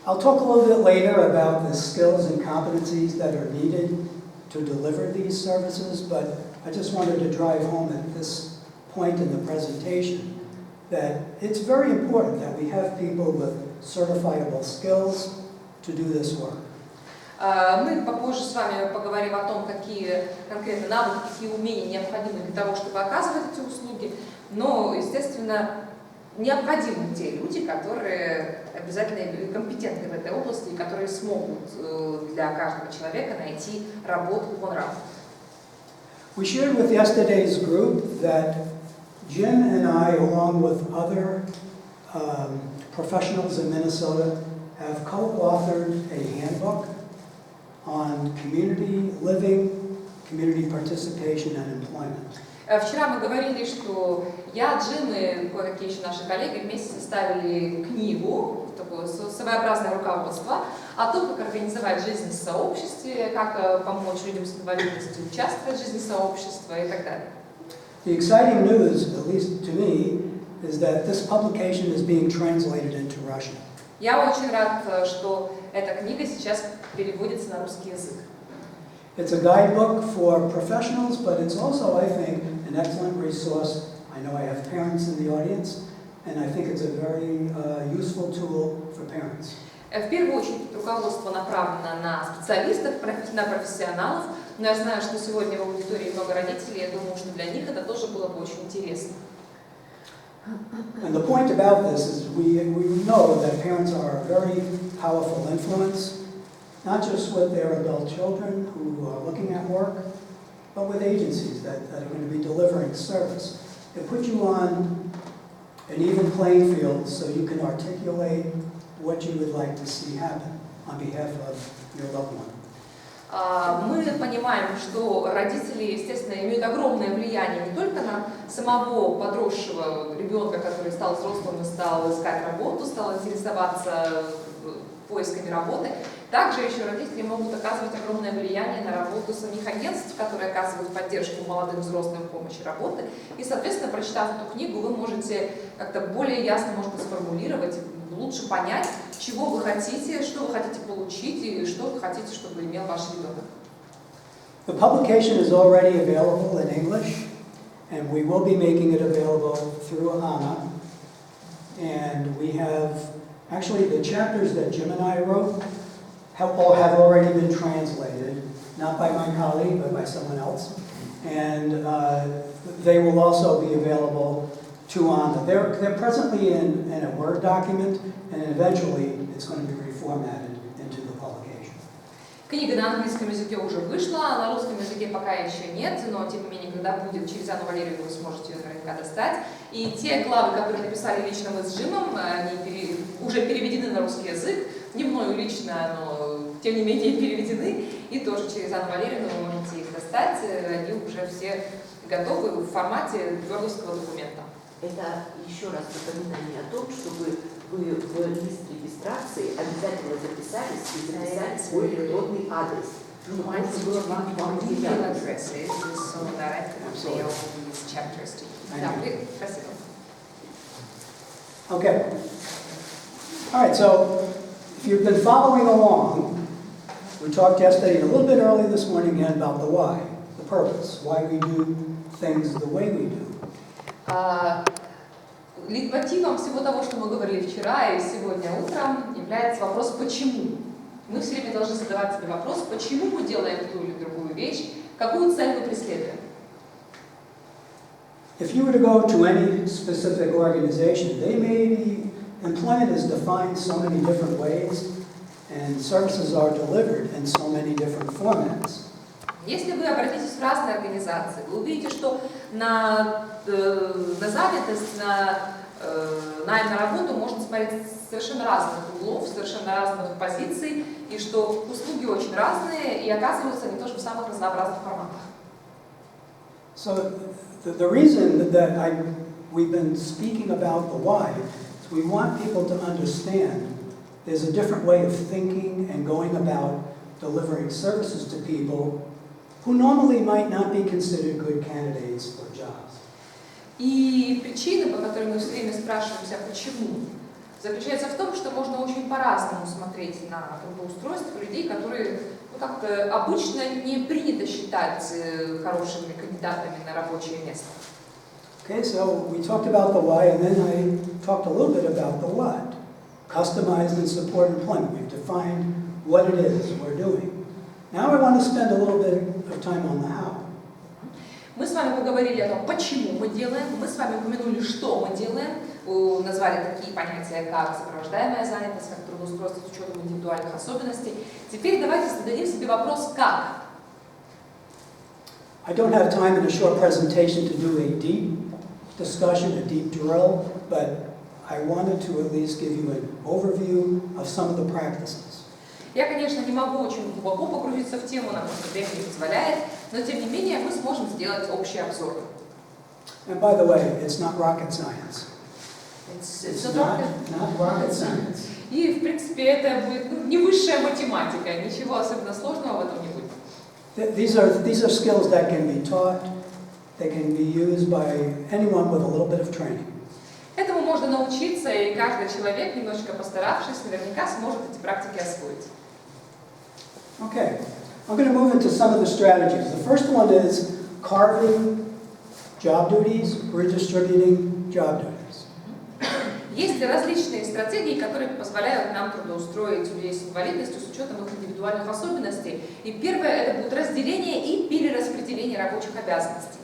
I'll talk a little bit later about the skills and competencies that are needed to deliver these services, but I just wanted to drive home at this point in the presentation that it's very important that we have people with certifiable skills to do this work. Мы попозже с вами поговорим о том, какие конкретно навыки, какие умения необходимы для того, чтобы оказывать эти услуги. Но, естественно, необходимы те люди, которые обязательно компетентны в этой области и которые смогут для каждого человека найти работу по нраву. We shared with yesterday's group that Jim and I, along with other professionals in Minnesota, have co-authored a handbook on community living, community participation and employment. Вчера мы говорили, что я, Джим и кое-какие еще наши коллеги вместе составили книгу, такое своеобразное руководство о том, как организовать жизнь в сообществе, как помочь людям с инвалидностью участвовать в жизни сообщества и так далее. The exciting news, at least to me, is that this publication is being translated into Russian. Я очень рад, что эта книга сейчас переводится на русский язык. It's a guidebook for professionals, but it's also, I think, an excellent resource. I know I have parents in the audience, and I think it's a very useful tool for parents. В первую очередь руководство направлено на специалистов, на профессионалов, но я знаю, что сегодня в аудитории много родителей, я думаю, что для них это тоже было бы очень интересно. And the point about this is we know that parents are a very powerful influence, not just with their adult children who are looking at work, but with agencies that are going to be delivering service. They put you on an even playing field so you can articulate what you would like to see happen on behalf of your loved one. Мы понимаем, что родители, естественно, имеют огромное влияние не только на самого подросшего ребенка, который стал взрослым и стал искать работу, стал интересоваться поисками работы. Также еще родители могут оказывать огромное влияние на работу самих агентств, которые оказывают поддержку молодым взрослым в помощи работы. И, соответственно, прочитав эту книгу, вы можете как-то более ясно, может быть, сформулировать, лучше понять, чего вы хотите, что вы хотите получить и что вы хотите, чтобы имел ваш ребенок. The publication is already available in English, and we will be making it available through г.На. And we have, actually, the chapters that Jim and I wrote have already been translated, not by my colleague, but by someone else. And they will also be available to г.На. They're presently in a Word document, and eventually it's going to be reformatted into the publication. Книга на английском языке уже вышла, а на русском языке пока еще нет, но тем не менее, когда будет через Анну Валерьевну, вы сможете ее наверняка достать. И те главы, которые написали лично мы с Джимом, они уже переведены на русский язык, не мною лично, но тем не менее переведены, и тоже через Анну Валерьевну вы можете их достать, они уже все готовы в формате твердовского документа. Это еще раз напоминание о том, чтобы вы в лист регистрации обязательно записались и записали свой электронный адрес. Чтобы можно было вам email addresses, so that I can mail these chapters to you. Да, спасибо. Okay. All right, so if you've been following along, we talked yesterday and a little bit early this morning again about the why, the purpose, why we do things the way we do. Лейтмотивом всего того, что мы говорили вчера и сегодня утром, является вопрос «почему?». Мы все время должны задавать себе вопрос, почему мы делаем ту или другую вещь, какую цель мы преследуем. If you were to go to any specific organization, they may be, employment is defined so many different ways, and services are delivered in so many different formats. Если вы обратитесь в разные организации, вы увидите, что на занятость, на найм на работу можно смотреть с совершенно разных углов, совершенно разных позиций, и что услуги очень разные, и оказываются они тоже в самых разнообразных форматах. So the reason that we've been speaking about the why is we want people to understand there's a different way of thinking and going about delivering services to people who normally might not be considered good candidates for jobs. И причина, по которой мы все время спрашиваемся, почему, заключается в том, что можно очень по-разному смотреть на трудоустройство людей, которые как-то обычно не принято считать хорошими кандидатами на рабочее место. Okay, so we talked about the why, and then I talked a little bit about the what. Customized and support employment. We've defined what it is we're doing. Now I want to spend a little bit of time on the how. Мы с вами поговорили о том, почему мы делаем, мы с вами упомянули, что мы делаем, назвали такие понятия, как сопровождаемая занятость, как трудоустройство с учетом индивидуальных особенностей. Теперь давайте зададим себе вопрос «как?». I don't have time in a short presentation to do a deep discussion, a deep drill, but I wanted to at least give you an overview of some of the practices. Я, конечно, не могу очень глубоко погрузиться в тему, нам просто время не позволяет, но тем не менее мы сможем сделать общий обзор. And by the way, it's not rocket science. It's not rocket science. И, в принципе, это будет не высшая математика, ничего особенно сложного в этом не будет. These are skills that can be taught, they can be used by anyone with a little bit of training. Этому можно научиться, и каждый человек, немножечко постаравшись, наверняка сможет эти практики освоить. Okay, I'm going to move into some of the strategies. The first one is carving job duties, redistributing job duties. Есть различные стратегии, которые позволяют нам трудоустроить людей с инвалидностью с учетом их индивидуальных особенностей. И первое – это будет разделение и перераспределение рабочих обязанностей.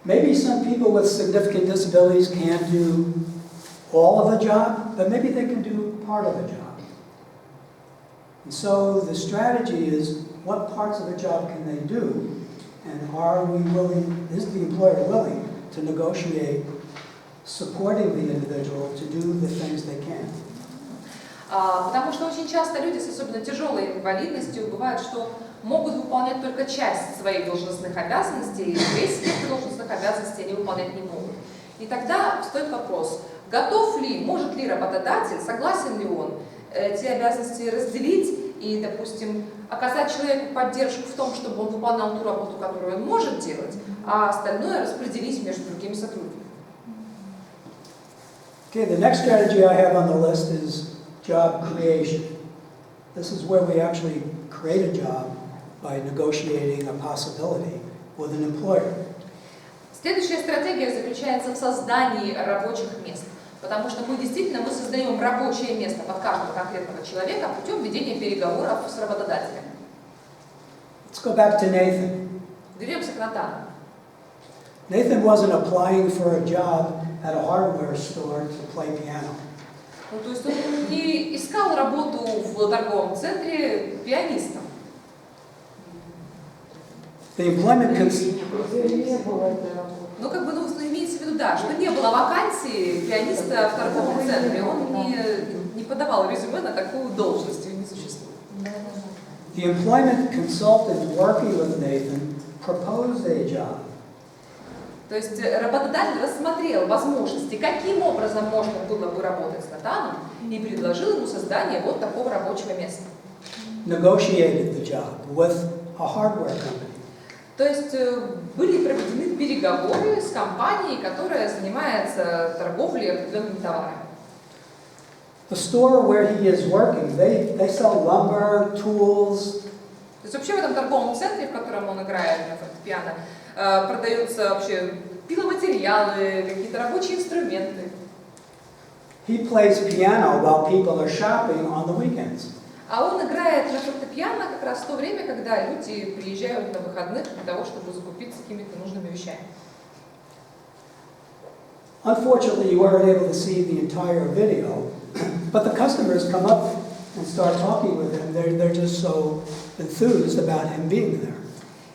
Maybe some people with significant disabilities can't do all of a job, but maybe they can do part of a job. And so the strategy is, what parts of a job can they do, and is the employer willing to negotiate supporting the individual to do the things they can? Потому что очень часто люди с особенно тяжелой инвалидностью бывает, что могут выполнять только часть своих должностных обязанностей, и весь спектр должностных обязанностей они выполнять не могут. И тогда стоит вопрос, готов ли, может ли работодатель, согласен ли он эти обязанности разделить и, допустим, оказать человеку поддержку в том, чтобы он выполнял ту работу, которую он может делать, а остальное распределить между другими сотрудниками. Okay, the next strategy I have on the list is job creation. This is where we actually create a job by negotiating a possibility with an employer. Следующая стратегия заключается в создании рабочих мест, потому что мы действительно создаем рабочее место под каждого конкретного человека путем ведения переговоров с работодателем. Let's go back to Nathan. Вернемся к Натану. Nathan wasn't applying for a job at a hardware store to play piano. Ну, то есть он не искал работу в торговом центре пианистом. The employment Ну, как бы, ну, имеется в виду, да, что не было вакансии пианиста в торговом центре, он не подавал резюме на такую должность, ее не существует. The employment consultant working with Nathan proposed a job. То есть работодатель рассмотрел возможности, каким образом можно было бы работать с Натаном, и предложил ему создание вот такого рабочего места. Negotiated the job with a hardware company. То есть были проведены переговоры с компанией, которая занимается торговлей определенными товарами. The store where he is working, they sell lumber, tools. То есть вообще в этом торговом центре, в котором он играет на фортепиано, продаются вообще пиломатериалы, какие-то рабочие инструменты. He plays piano while people are shopping on the weekends. А он играет на фортепиано как раз в то время, когда люди приезжают на выходных для того, чтобы закупиться какими-то нужными вещами. Unfortunately, you weren't able to see the entire video, but the customers come up and start talking with him. They're just so enthused about him being there.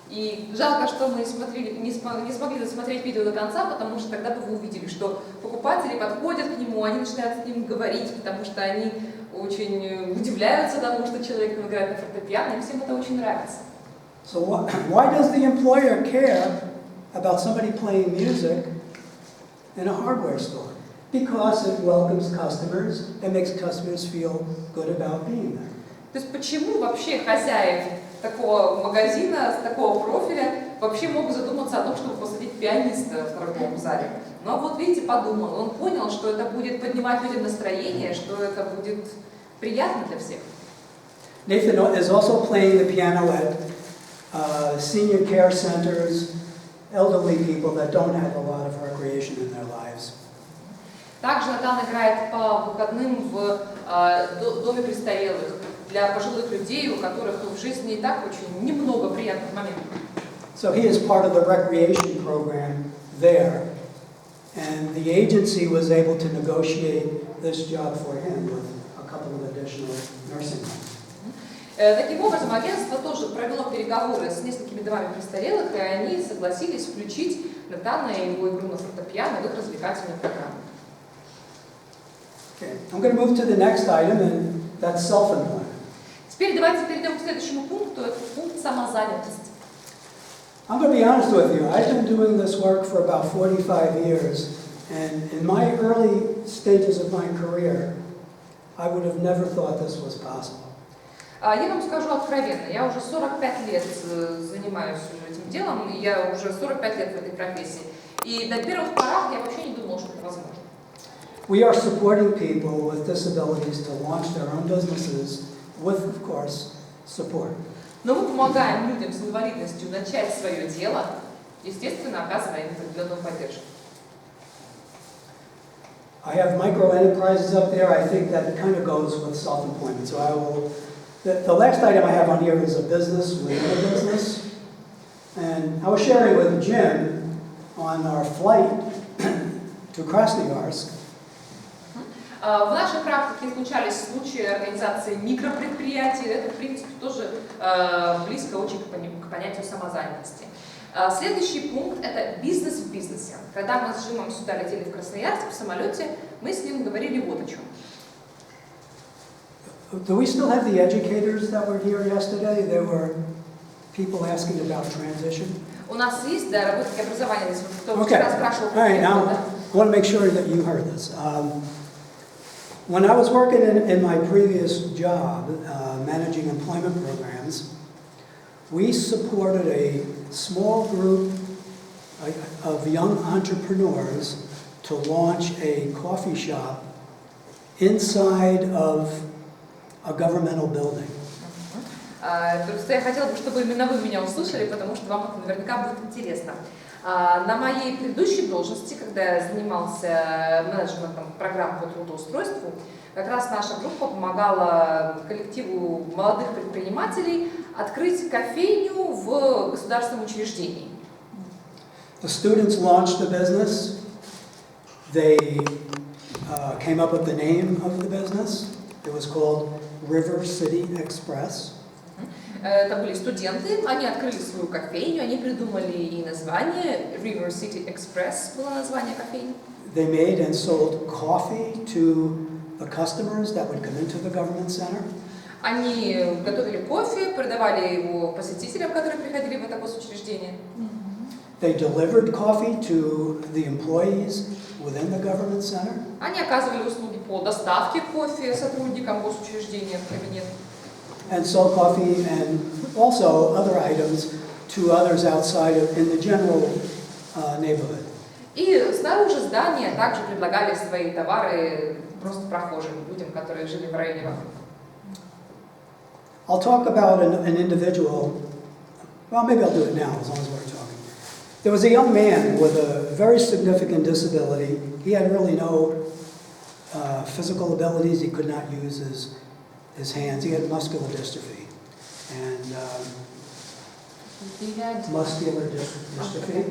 И жалко, что мы не смогли досмотреть видео до конца, потому что тогда бы вы увидели, что покупатели подходят к нему, они начинают с ним говорить, потому что они очень удивляются тому, что человек играет на фортепиано, им всем это очень нравится. So why does the employer care about somebody playing music in a hardware store? Because it welcomes customers and makes customers feel good about being there. То есть почему вообще хозяин такого магазина, с такого профиля вообще могут задуматься о том, чтобы посадить пианиста в торговом зале? Но вот видите, подумал, он понял, что это будет поднимать людям настроение, что это будет приятно для всех. Nathan is also playing the piano at senior care centers, elderly people that don't have a lot of recreation in their lives. Также Натан играет по выходным в доме престарелых для пожилых людей, у которых в жизни и так очень немного приятных моментов. So he is part of the recreation program there, and the agency was able to negotiate this job for him with a couple of additional nursing homes. Таким образом, агентство тоже провело переговоры с несколькими домами престарелых, и они согласились включить Натана и его игру на фортепиано в их развлекательную программу. Okay. I'm going to move to the next item, and that's self-employment. Теперь давайте перейдем к следующему пункту, это пункт самозанятости. I'm going to be honest with you. I've been doing this work for about 45 years, and in my early stages of my career, I would have never thought this was possible. Я вам скажу откровенно, я уже 45 лет занимаюсь этим делом, и я уже 45 лет в этой профессии. И на первых порах я вообще не думала, что это возможно. We are supporting people with disabilities to launch their own businesses with, of course, support. Но мы помогаем людям с инвалидностью начать свое дело, естественно, оказывая им определенную поддержку. I have micro enterprises up there. I think that kind of goes with self-employment. So I will. The last item I have on here is a business within a business. And I was sharing with Jim on our flight to Krasnoярsk. В нашей практике случались случаи организации микропредприятий. Это, в принципе, тоже близко очень к понятию самозанятости. Следующий пункт – это бизнес в бизнесе. Когда мы с Джимом сюда летели в Красноярск в самолете, мы с ним говорили вот о чем. Do we still have the educators that were here yesterday? There were people asking about transition. У нас есть, да, работники образования, кто Okay. вчера спрашивал. All right, now I want to make sure that you heard this. When I was working in my previous job, managing employment programs, we supported a small group of young entrepreneurs to launch a coffee shop inside of a governmental building. Просто я хотела бы, чтобы именно вы меня услышали, потому что вам это наверняка будет интересно. На моей предыдущей должности, когда я занимался менеджментом программ по трудоустройству, как раз наша группа помогала коллективу молодых предпринимателей открыть кофейню в государственном учреждении. The students launched the business. They came up with the name of the business. It was called River City Express. Это были студенты, они открыли свою кофейню, они придумали и название, River City Express было название кофейни. They made and sold coffee to the customers that would come into the government center. Они готовили кофе, продавали его посетителям, которые приходили в это госучреждение. They delivered coffee to the employees within the government center. Они оказывали услуги по доставке кофе сотрудникам госучреждения в кабинет. And sold coffee and also other items to others outside of, in the general neighborhood. И снаружи здания также предлагали свои товары просто прохожим людям, которые жили в районе вокруг. I'll talk about an individual, well maybe I'll do it now as long as we're talking. There was a young man with a very significant disability. He had really no physical abilities. He could not use his hands. He had muscular dystrophy. And muscular dystrophy.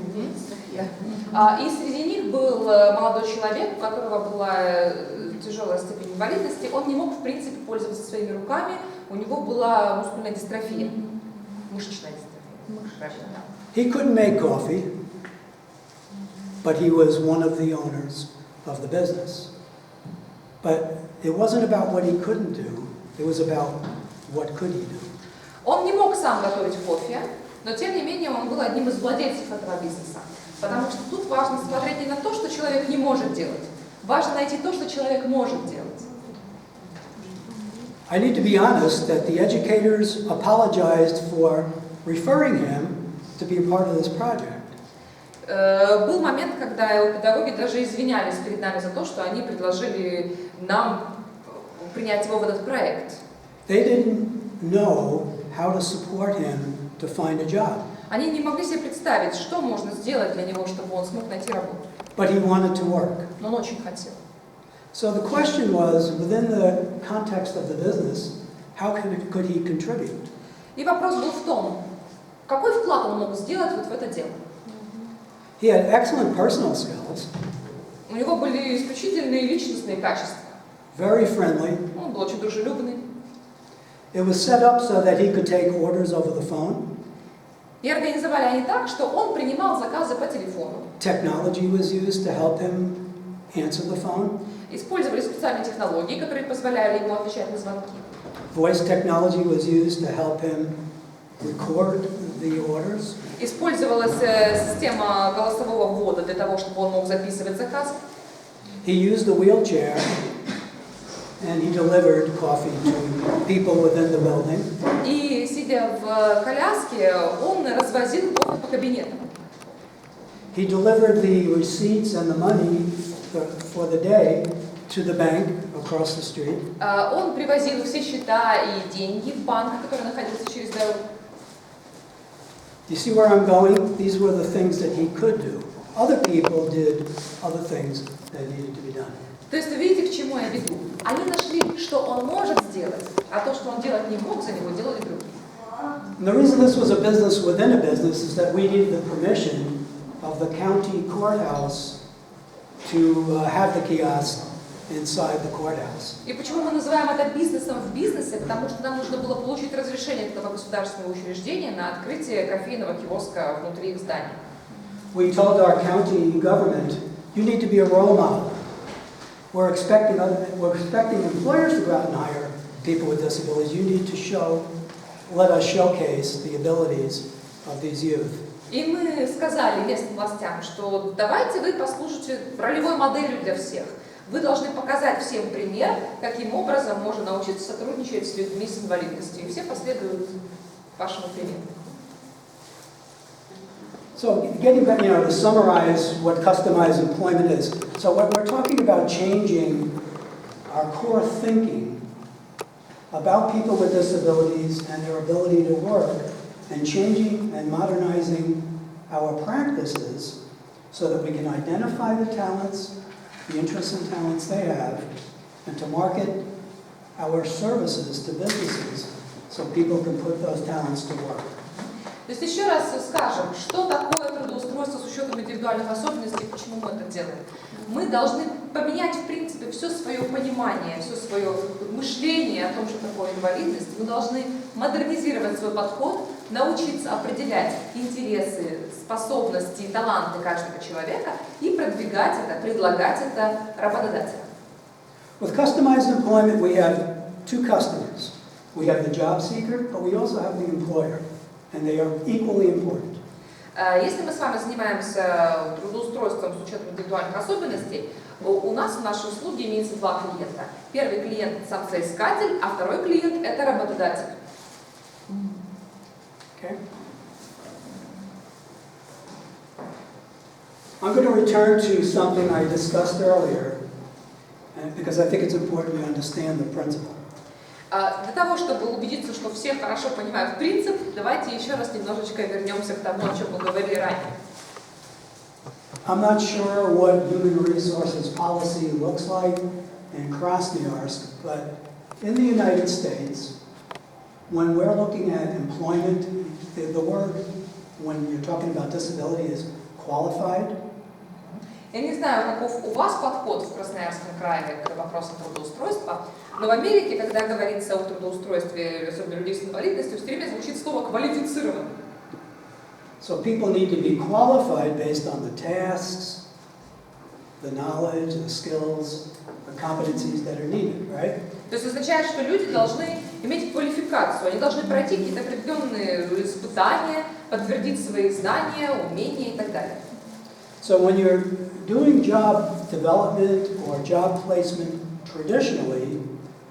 И среди них был молодой человек, у которого была тяжелая степень инвалидности. Он не мог, в принципе, пользоваться своими руками. У него была мускульная дистрофия, мышечная дистрофия. He couldn't make coffee, but he was one of the owners of the business. But it wasn't about what he couldn't do. It was about what could he do. Он не мог сам готовить кофе, но тем не менее он был одним из владельцев этого бизнеса. Потому что тут важно смотреть не на то, что человек не может делать. Важно найти то, что человек может делать. I need to be honest that the educators apologized for referring him to be a part of this project. Был момент, когда педагоги даже извинялись перед нами за то, что они предложили нам принять его в этот проект. They didn't know how to support him to find a job. Они не могли себе представить, что можно сделать для него, чтобы он смог найти работу. But he wanted to work. Но он очень хотел. So the question was, within the context of the business, how could he contribute? И вопрос был в том, какой вклад он мог сделать вот в это дело. He had excellent personal skills. У него были исключительные личностные качества. Very friendly. Он был очень дружелюбный. It was set up so that he could take orders over the phone. И организовали они так, что он принимал заказы по телефону. Technology was used to help him answer the phone. Использовали специальные технологии, которые позволяли ему отвечать на звонки. Voice technology was used to help him record the orders. Использовалась система голосового ввода для того, чтобы он мог записывать заказы. He used a wheelchair and he delivered coffee to people within the building. И, сидя в коляске, он развозил кофе по кабинетам. He delivered the receipts and the money for the day to the bank across the street. Он привозил все счета и деньги в банк, который находился через дорогу. You see where I'm going? These were the things that he could do. Other people did other things that needed to be done. То есть вы видите, к чему я веду? Они нашли, что он может сделать, а то, что он делать не мог, за него делали другие. And the reason this was a business within a business is that we needed the permission of the county courthouse to have the kiosk inside the courthouse. И почему мы называем это бизнесом в бизнесе? Потому что нам нужно было получить разрешение этого государственного учреждения на открытие кофейного киоска внутри их здания. We told our county government, you need to be a role model. We're expecting employers to go out and hire people with disabilities. You need to let us showcase the abilities of these youth. И мы сказали местным властям, что давайте вы послужите ролевой моделью для всех. Вы должны показать всем пример, каким образом можно научиться сотрудничать с людьми с инвалидностью. И все последуют вашему примеру. So getting back, to summarize what customized employment is. So what we're talking about changing our core thinking about people with disabilities and their ability to work, and changing and modernizing our practices so that we can identify the talents, the interests and talents they have, and to market our services to businesses so people can put those talents to work. То есть еще раз скажем, что такое трудоустройство с учетом индивидуальных особенностей, почему мы это делаем. Мы должны поменять, в принципе, все свое понимание, все свое мышление о том, что такое инвалидность. Мы должны модернизировать свой подход, научиться определять интересы, способности и таланты каждого человека и продвигать это, предлагать это работодателям. With customized employment, we have two customers. We have the job seeker, but we also have the employer, and they are equally important. Если мы с вами занимаемся трудоустройством с учетом индивидуальных особенностей, у нас в нашей услуге имеется два клиента. Первый клиент – сам соискатель, а второй клиент – это работодатель. Okay? I'm going to return to something I discussed earlier, because I think it's important you understand the principle. Для того, чтобы убедиться, что все хорошо понимают принцип, давайте еще раз немножечко вернемся к тому, о чем мы говорили ранее. I'm not sure what human resources policy looks like in Krasnoyarsk, but in the United States, when we're looking at employment, the word, when you're talking about disability, is qualified. Я не знаю, каков у вас подход в Красноярском крае к вопросам трудоустройства, но в Америке, когда говорится о трудоустройстве, особенно людей с инвалидностью, все время звучит слово «квалифицирован». So people need to be qualified based on the tasks, the knowledge, the skills, the competencies that are needed, right? То есть означает, что люди должны иметь квалификацию, они должны пройти какие-то определенные испытания, подтвердить свои знания, умения и так далее. So when you're doing job development or job placement traditionally,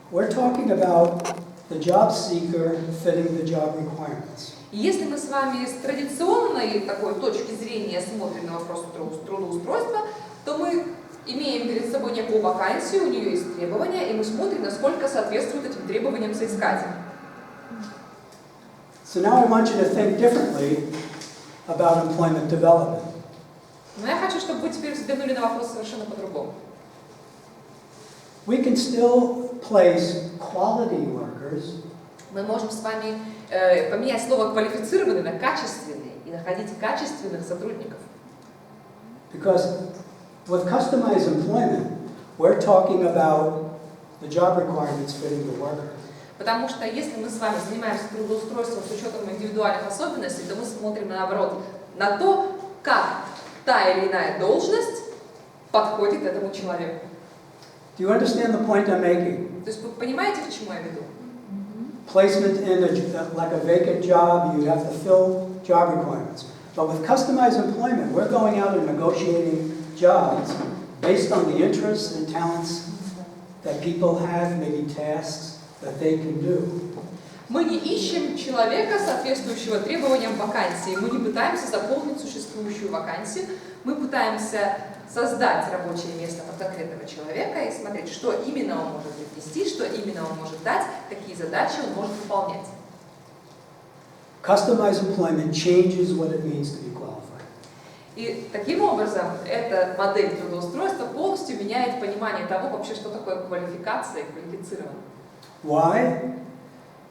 we're talking about the job seeker fitting the job requirements. И если мы с вами с традиционной такой точки зрения смотрим на вопрос трудоустройства, то мы имеем перед собой некую вакансию, у нее есть требования, и мы смотрим, насколько соответствует этим требованиям соискатель. So now I want you to think differently about employment development. Но я хочу, чтобы вы теперь взглянули на вопрос совершенно по-другому. We can still place quality workers. Мы можем с вами поменять слово «квалифицированный» на «качественный» и находить качественных сотрудников. Because with customized employment, we're talking about the job requirements fitting the worker. Потому что если мы с вами занимаемся трудоустройством с учетом индивидуальных особенностей, то мы смотрим наоборот на то, как та или иная должность подходит этому человеку. Do you understand the point I'm making? То есть вы понимаете, к чему я веду? Placement in like a vacant job, you have to fill job requirements. But with customized employment, we're going out and negotiating jobs based on the interests and talents that people have, maybe tasks that they can do. Мы не ищем человека, соответствующего требованиям вакансии. Мы не пытаемся заполнить существующую вакансию. Мы пытаемся создать рабочее место под конкретного человека и смотреть, что именно он может принести, что именно он может дать, какие задачи он может выполнять. Customized employment changes what it means to be qualified. И таким образом эта модель трудоустройства полностью меняет понимание того, вообще, что такое квалификация и квалифицирование. Why?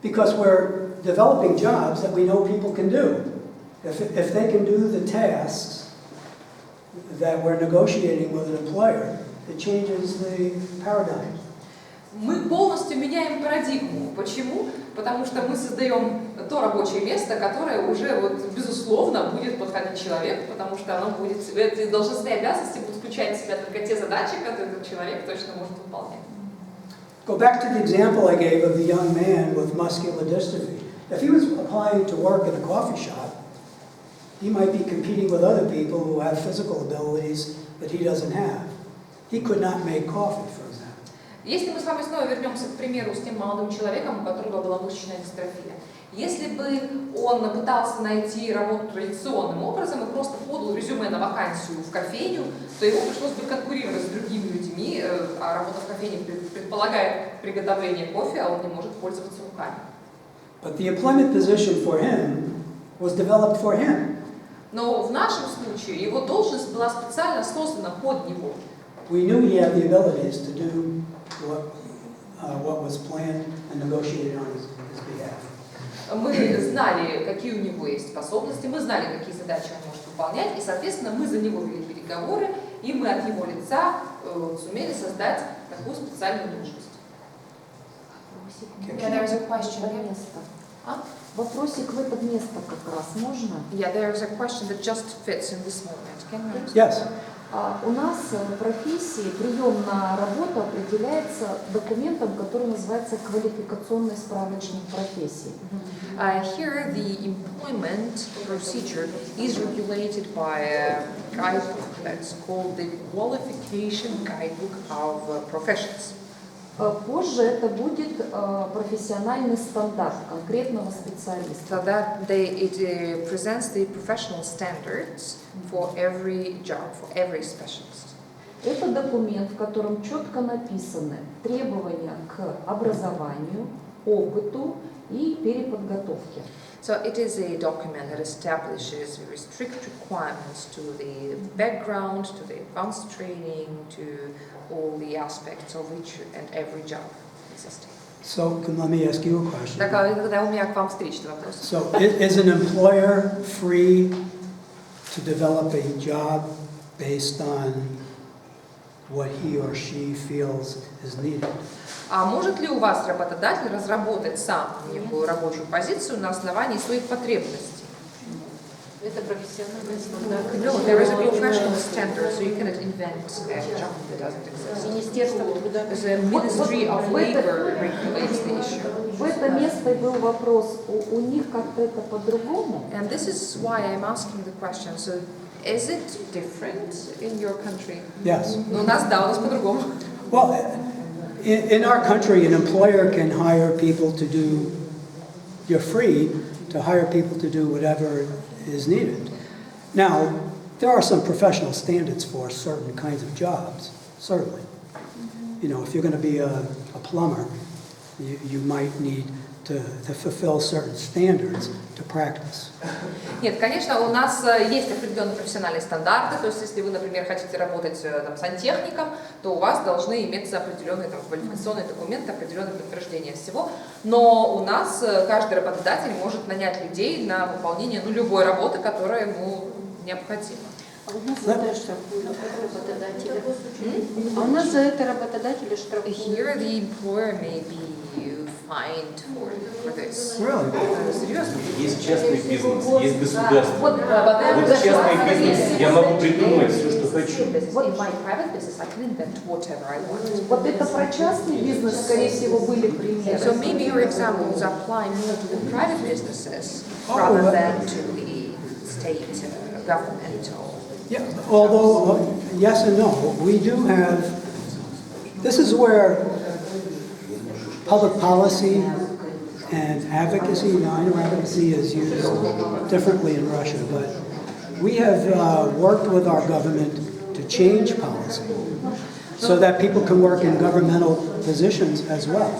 Because we're developing jobs that we know people can do. If they can do the tasks that we're negotiating with an employer, it changes the paradigm. Мы полностью меняем парадигму. Почему? Потому что мы создаем то рабочее место, которое уже безусловно будет подходить человеку, потому что оно будет, эти должностные обязанности будут включать в себя только те задачи, которые этот человек точно может выполнять. Go back to the example I gave of the young man with muscular dystrophy. If he was applying to work at a coffee shop, he might be competing with other people who have physical abilities that he doesn't have. He could not make coffee, for example. Если мы с вами снова вернемся к примеру с тем молодым человеком, у которого была мышечная дистрофия, если бы он пытался найти работу традиционным образом и просто подал резюме на вакансию в кофейню, то ему пришлось бы конкурировать с другими людьми, а работа в кофейне предполагает приготовление кофе, а он не может пользоваться руками. But the employment position for him was developed for him. Но в нашем случае его должность была специально создана под него. We knew he had the abilities to do what was planned and negotiated on his behalf. мы знали, какие у него есть способности, мы знали, какие задачи он может выполнять, и, соответственно, мы за него вели переговоры, и мы от его лица сумели создать такую специальную должность. Yeah, there's a question. Вопросик в это место как раз можно? Yeah, there's a question that just fits in this moment. Can you answer? Yes. У нас в профессии прием на работу определяется документом, который называется квалификационный справочник профессии. Here the employment procedure is regulated by a guidebook that's called the Qualification Guidebook of Professions. Позже это будет профессиональный стандарт конкретного специалиста. So that it presents the professional standards for every job, for every specialist. Это документ, в котором четко написаны требования к образованию, опыту и переподготовке. So it is a document that establishes very strict requirements to the background, to the advanced training, to all the aspects of each and every job existing. So let me ask you a question. Так, тогда у меня к вам встречный вопрос. So is an employer free to develop a job based on what he or she feels is needed? А может ли у вас работодатель разработать сам некую рабочую позицию на основании своих потребностей? Это профессиональный стандарт. No, there is a professional standard, so you cannot invent a job that doesn't exist. Министерство труда. The Ministry of Labor regulates the issue. В это место был вопрос, у них как-то это по-другому? And this is why I'm asking the question. So, is it different in your country? Yes. Ну, у нас, да, у нас по-другому. Well, in our country, an employer can hire people to do, you're free to hire people to do whatever is needed. Now, there are some professional standards for certain kinds of jobs, certainly. You know, if you're going to be a plumber, you might need to fulfill certain standards to practice. Нет, конечно, у нас есть определенные профессиональные стандарты, то есть если вы, например, хотите работать там, сантехником, то у вас должны иметься определенные там, квалификационные документы, определенные подтверждения всего, но у нас каждый работодатель может нанять людей на выполнение любой работы, которая ему необходима. А у нас за это штрафуют работодатели. А у нас за это работодатели штрафуют. Here the employer may be fined for this. Really? Серьезно? Есть частный бизнес, есть государство. Вот Частный бизнес, я могу придумать все, что хочу. In my private business, I can invent whatever I want. Вот это про частный бизнес, скорее всего, были примеры. So maybe your examples apply more to the private businesses rather than to the state government. Yeah, although, yes and no, we do have, this is where public policy and advocacy, now I know advocacy is used differently in Russia, but we have worked with our government to change policy so that people can work in governmental positions as well.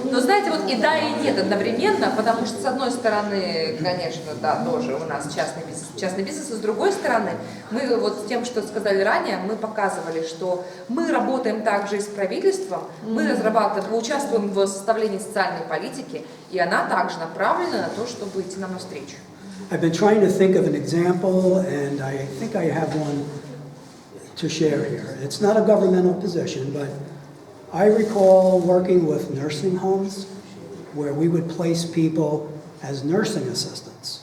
Но знаете, вот и да, и нет одновременно, потому что с одной стороны, конечно, да, тоже у нас частный бизнес, а с другой стороны, мы вот тем, что сказали ранее, мы показывали, что мы работаем также и с правительством, мы разрабатываем, мы участвуем в составлении социальной политики, и она также направлена на то, чтобы идти нам навстречу. I've been trying to think of an example, and I think I have one to share here. It's not a governmental position, but I recall working with nursing homes where we would place people as nursing assistants.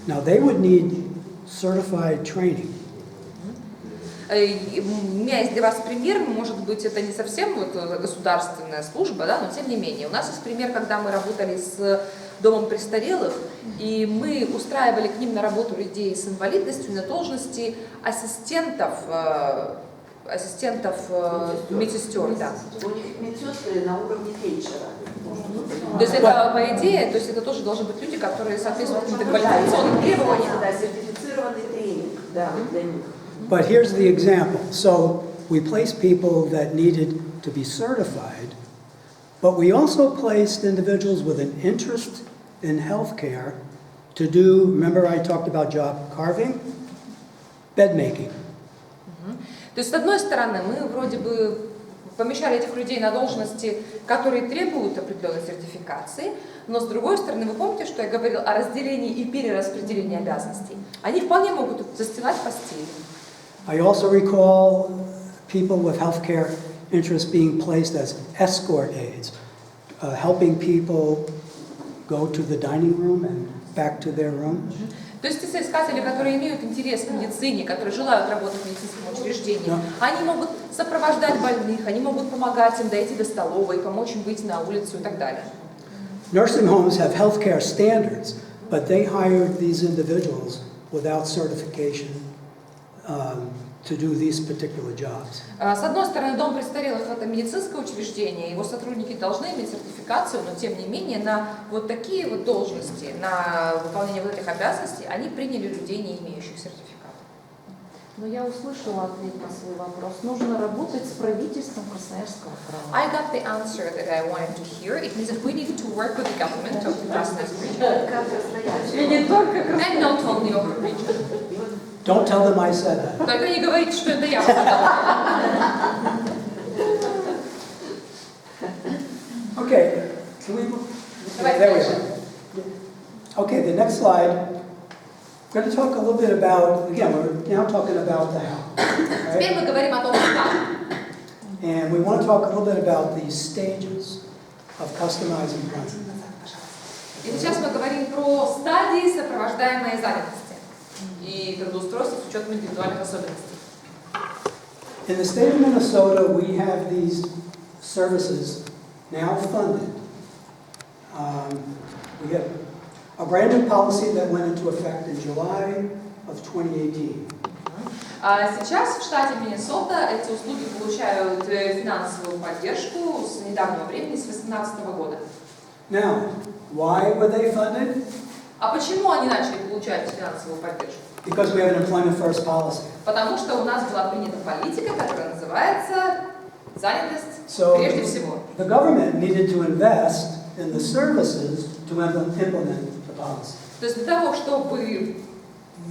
Now, they would need certified training. У меня есть для вас пример, может быть, это не совсем вот государственная служба, да, но тем не менее. У нас есть пример, когда мы работали с домом престарелых, и мы устраивали к ним на работу людей с инвалидностью на должности ассистентов медсестер, да. У них медсестры на уровне фельдшера. То есть это, по идее, то есть это тоже должны быть люди, которые соответствуют каким-то квалификационным требованиям. Да, сертифицированный тренинг, да, для них. But here's the example. So we placed people that needed to be certified, but we also placed individuals with an interest in healthcare to do, remember I talked about job carving? Bed making. То есть, с одной стороны, мы вроде бы помещали этих людей на должности, которые требуют определенной сертификации, но с другой стороны, вы помните, что я говорил о разделении и перераспределении обязанностей? Они вполне могут застилать постель. I also recall people with healthcare interests being placed as escort aides, helping people go to the dining room and back to their room. То есть те соискатели, которые имеют интерес к медицине, которые желают работать в медицинском учреждении, они могут сопровождать больных, они могут помогать им дойти до столовой, помочь им выйти на улицу и так далее. Nursing homes have healthcare standards, but they hired these individuals without certification to do these particular jobs. С одной стороны, дом престарелых – это медицинское учреждение, его сотрудники должны иметь сертификацию, но тем не менее на вот такие вот должности, на выполнение вот этих обязанностей, они приняли людей, не имеющих сертификата. Но я услышала ответ на свой вопрос. Нужно работать с правительством Красноярского края. I got the answer that I wanted to hear. It means that we need to work with the government of the Krasnoyarsk region. And not only of the region. Don't tell them I said that. Только не говорите, что это я сказала. Okay, can we? There we are. Okay, the next slide. We're going to talk a little bit about, again, we're now talking about the how. Теперь мы говорим о том, как. And we want to talk a little bit about the stages of customizing presents. И сейчас мы говорим про стадии сопровождаемой занятости и трудоустройства с учетом индивидуальных особенностей. In the state of Minnesota, we have these services now funded. We have a brand new policy that went into effect in July of 2018. Сейчас в штате Миннесота эти услуги получают финансовую поддержку с недавнего времени, с 2018 года. Now, why were they funded? А почему они начали получать финансовую поддержку? Because we have an employment first policy. Потому что у нас была принята политика, которая называется занятость прежде всего. The government needed to invest in the services to implement the policy. То есть для того, чтобы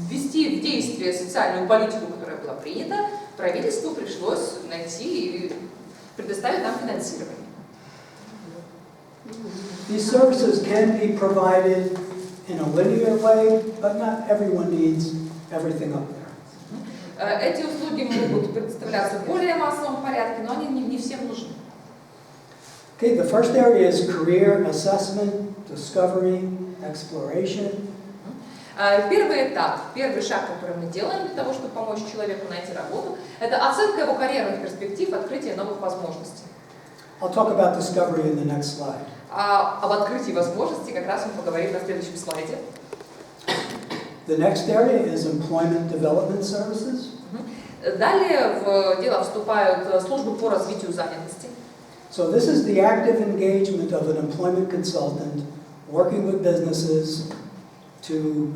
ввести в действие социальную политику, которая была принята, правительству пришлось найти и предоставить нам финансирование. These services can be provided in a linear way, but not everyone needs everything up there. Эти услуги могут предоставляться в более массовом порядке, но они не всем нужны. Okay, the first area is career assessment, discovery, exploration. Первый этап, первый шаг, который мы делаем для того, чтобы помочь человеку найти работу, это оценка его карьерных перспектив, открытие новых возможностей. I'll talk about discovery in the next slide. Об открытии возможностей как раз мы поговорим на следующем слайде. The next area is employment development services. Далее в дело вступают службы по развитию занятости. So this is the active engagement of an employment consultant working with businesses to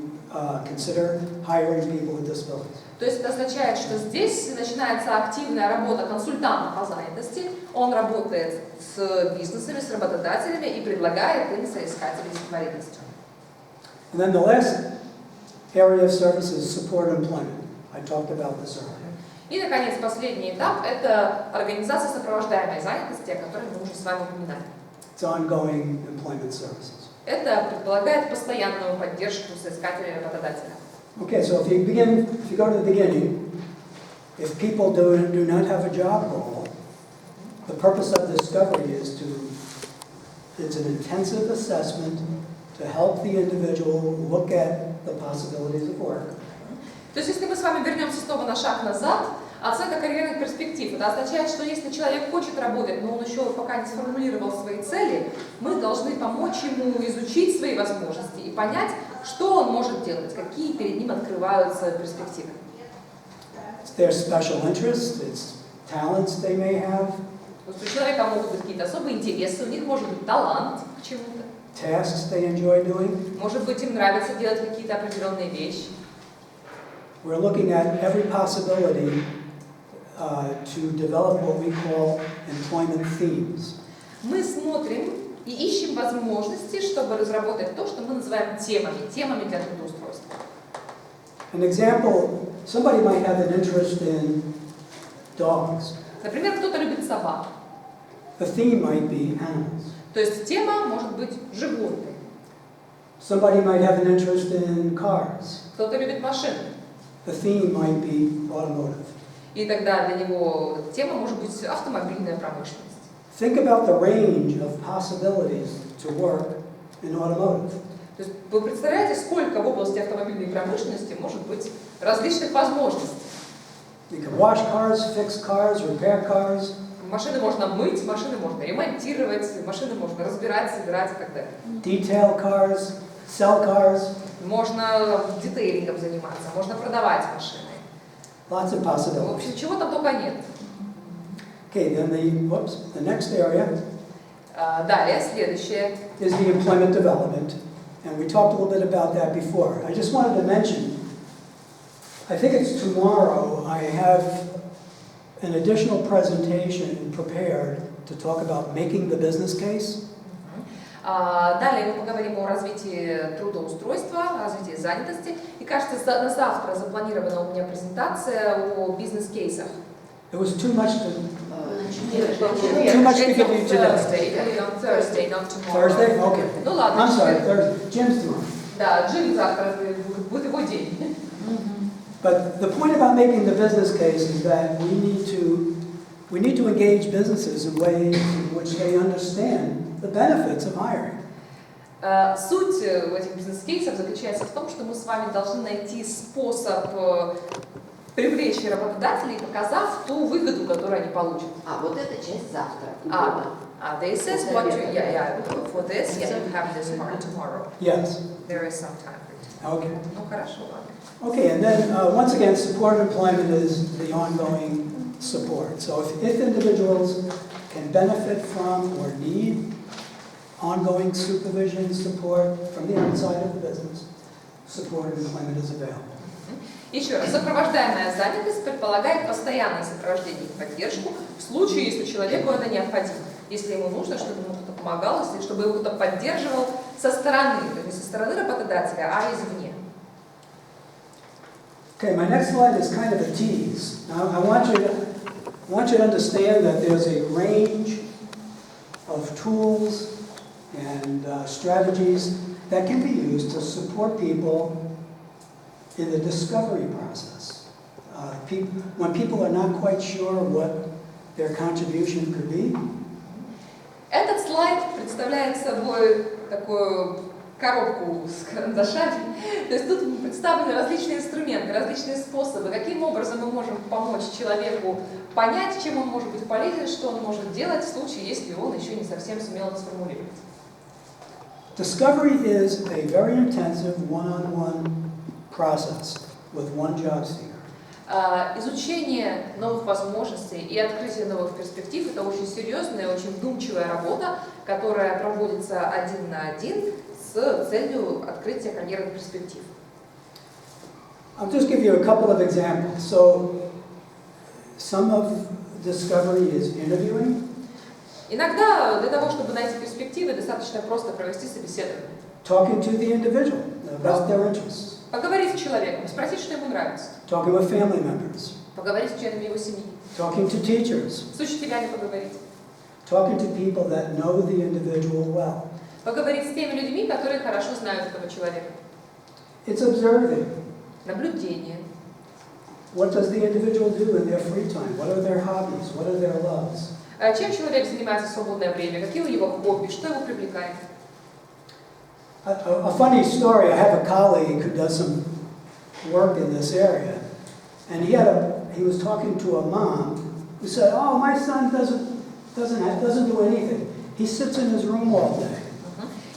consider hiring people with disabilities. То есть это означает, что здесь начинается активная работа консультанта по занятости. Он работает с бизнесами, с работодателями и предлагает им соискателей с инвалидностью. And then the last area of services is support employment. I talked about this earlier. И, наконец, последний этап – это организация сопровождаемой занятости, о которой мы уже с вами упоминали. It's ongoing employment services. Это предполагает постоянную поддержку соискателя и работодателя. Okay, so if you go to the beginning, if people do not have a job role, the purpose of discovery is it's an intensive assessment to help the individual look at the possibilities of work. То есть, если мы с вами вернемся снова на шаг назад, оценка карьерных перспектив, это означает, что если человек хочет работать, но он еще пока не сформулировал свои цели, мы должны помочь ему изучить свои возможности и понять, что он может делать, какие перед ним открываются перспективы. It's their special interests, it's talents they may have. То есть у человека могут быть какие-то особые интересы, у них может быть талант к чему-то. Tasks they enjoy doing. Может быть, им нравится делать какие-то определенные вещи. We're looking at every possibility to develop what we call employment themes. Мы смотрим и ищем возможности, чтобы разработать то, что мы называем темами для трудоустройства. An example, somebody might have an interest in dogs. Например, кто-то любит собак. The theme might be animals. То есть тема может быть животные. Somebody might have an interest in cars. Кто-то любит машины. The theme might be automotive. И тогда для него тема может быть автомобильная промышленность. Think about the range of possibilities to work in automotive. То есть вы представляете, сколько в области автомобильной промышленности может быть различных возможностей? You can wash cars, fix cars, repair cars. Машины можно мыть, машины можно ремонтировать, машины можно разбирать, собирать и так далее. Detail cars, sell cars. Можно детейлингом заниматься, можно продавать машины. Lots of В possibilities. общем, чего там только нет. Okay, then the next area Далее, следующее. is the employment development. And we talked a little bit about that before. I just wanted to mention, I think it's tomorrow, I have an additional presentation prepared to talk about making the business case. Далее мы поговорим о развитии трудоустройства, развитии занятости. И кажется, на завтра запланирована у меня презентация о бизнес-кейсах. It was too much to It's give on you today. Thursday, on Thursday, not tomorrow. Thursday? Okay. Ну ладно. I'm sorry, четверг. Thursday. Jim's tomorrow. Да, Джим завтра будет его день. But the point about making the business case is that we need to engage businesses in ways in which they understand the benefits of hiring. Суть этих бизнес-кейсов заключается в том, что мы с вами должны найти способ привлечь работодателей, показав ту выгоду, которую они получат. Вот эта часть завтра. This is what you, for this, you have this part tomorrow. Yes. There is some time for it. Okay. Ну хорошо, ладно. Okay, and then once again, supported employment is the ongoing support. So if individuals can benefit from or need ongoing supervision support from the outside of the business, supported employment is available. Еще раз, сопровождаемая занятость предполагает постоянное сопровождение и поддержку в случае, если человеку это необходимо. Если ему нужно, чтобы ему кто-то помогал, если чтобы его кто-то поддерживал со стороны, то есть не со стороны работодателя, а извне. Okay, my next slide is kind of a tease. Now, I want you to understand that there's a range of tools and strategies that can be used to support people in the discovery process. When people are not quite sure what their contribution could be. Этот слайд представляет собой такую коробку с карандашами. То есть тут представлены различные инструменты, различные способы, каким образом мы можем помочь человеку понять, чем он может быть полезен, что он может делать в случае, если он еще не совсем сумел это сформулировать. Discovery is a very intensive one-on-one process with one job seeker. Изучение новых возможностей и открытие новых перспектив – это очень серьезная, очень вдумчивая работа, которая проводится один на один с целью открытия карьерных перспектив. I'll just give you a couple of examples. So, some of discovery is interviewing. Иногда для того, чтобы найти перспективы, достаточно просто провести собеседование. Talking to the individual about their interests. Поговорить с человеком, спросить, что ему нравится. Talking with family members. Поговорить с членами его семьи. Talking to teachers. С учителями поговорить. Talking to people that know the individual well. Поговорить с теми людьми, которые хорошо знают этого человека. It's observing. Наблюдение. What does the individual do in their free time? What are their hobbies? What are their loves? Чем человек занимается в свободное время? Какие у него хобби? Что его привлекает? A funny story, I have a colleague who does some work in this area, and he was talking to a mom who said, "Oh, my son doesn't do anything. He sits in his room all day."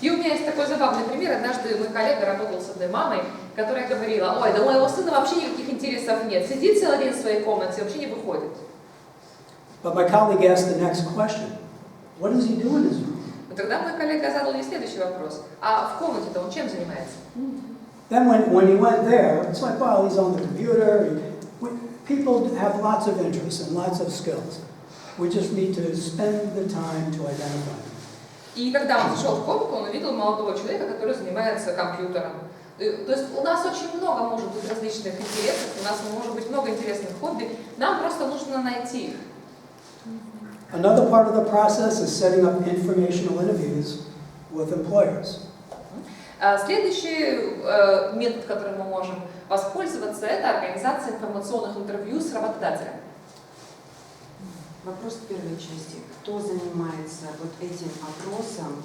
И у меня есть такой забавный пример. Однажды мой коллега работал с одной мамой, которая говорила: ой, да у моего сына вообще никаких интересов нет. Сидит целый день в своей комнате, вообще не выходит. But my colleague asked the next question. What does he do in his room? Но тогда мой коллега задал ей следующий вопрос. А в комнате-то он чем занимается? Then when he went there, it's like, well, he's on the computer. People have lots of interests and lots of skills. We just need to spend the time to identify them. И когда он зашел в комнату, он увидел молодого человека, который занимается компьютером. То есть у нас очень много может быть различных интересов, у нас может быть много интересных хобби, нам просто нужно найти их. Another part of the process is setting up informational interviews with employers. Следующий метод, которым мы можем воспользоваться, это организация информационных интервью с работодателем. Вопрос в первой части. Кто занимается вот этим опросом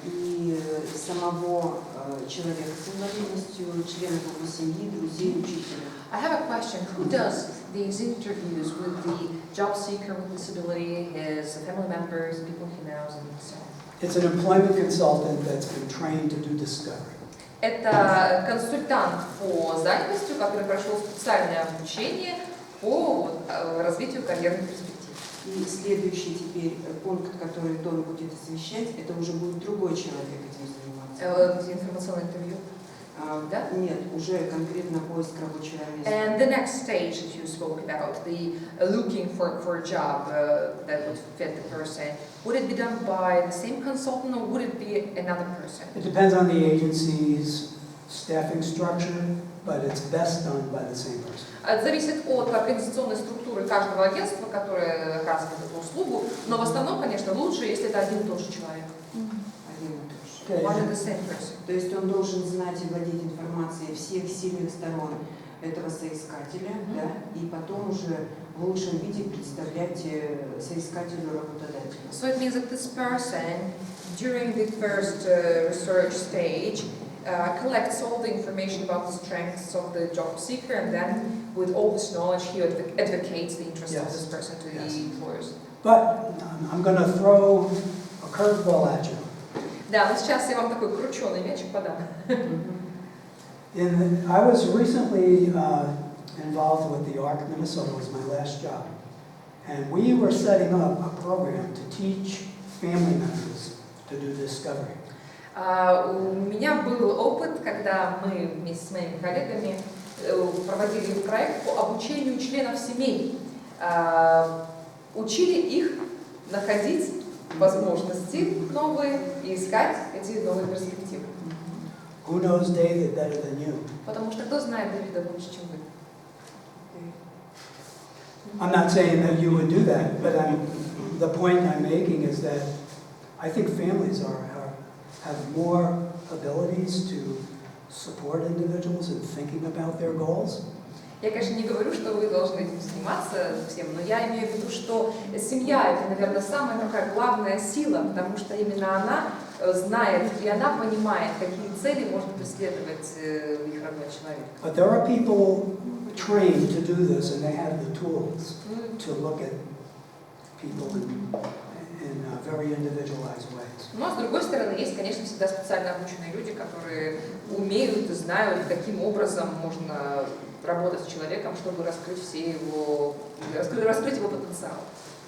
и самого человека с инвалидностью, членов его семьи, друзей, учителя? I have a question. Who does these interviews with the job seeker with disability, his family members, people he knows, and so on? It's an employment consultant that's been trained to do discovery. Это консультант по занятости, который прошел специальное обучение по развитию карьерных перспектив. И следующий теперь пункт, который Дон будет освещать, это уже будет другой человек этим заниматься. Информационное интервью. Да? Нет, уже конкретно поиск рабочего места. And the next stage that you spoke about, the looking for a job that would fit the person, would it be done by the same consultant or would it be another person? It depends on the agency's staffing structure, but it's best done by the same person. Это зависит от организационной структуры каждого агентства, которое оказывает эту услугу, но в основном, конечно, лучше, если это один и тот же человек. Один и тот же. One and the same person. То есть он должен знать и владеть информацией всех сильных сторон этого соискателя, да, и потом уже в лучшем виде представлять соискателю работодателя. So it means that this person, during the first research stage, collects all the information about the strengths of the job seeker, and then with all this knowledge he advocates the interest of this person to the employers. But I'm going to throw a curveball at you. Да, но сейчас я вам такой крученый мячик подам. I was recently involved with the ARC Minnesota. It was my last job. And we were setting up a program to teach family members to do discovery. У меня был опыт, когда мы вместе с моими коллегами проводили проект по обучению членов семей. Учили их находить возможности новые и искать эти новые перспективы. Who knows David better than you? Потому что кто знает Давида лучше, чем вы? I'm not saying that you would do that, but the point I'm making is that I think families have more abilities to support individuals in thinking about their goals. Я, конечно, не говорю, что вы должны этим заниматься всем, но я имею в виду, что семья – это, наверное, самая такая главная сила, потому что именно она знает и она понимает, какие цели может преследовать их родной человек. But there are people trained to do this, and they have the tools to look at people in very individualized ways. Но, с другой стороны, есть, конечно, всегда специально обученные люди, которые умеют и знают, каким образом можно работать с человеком, чтобы раскрыть раскрыть его потенциал.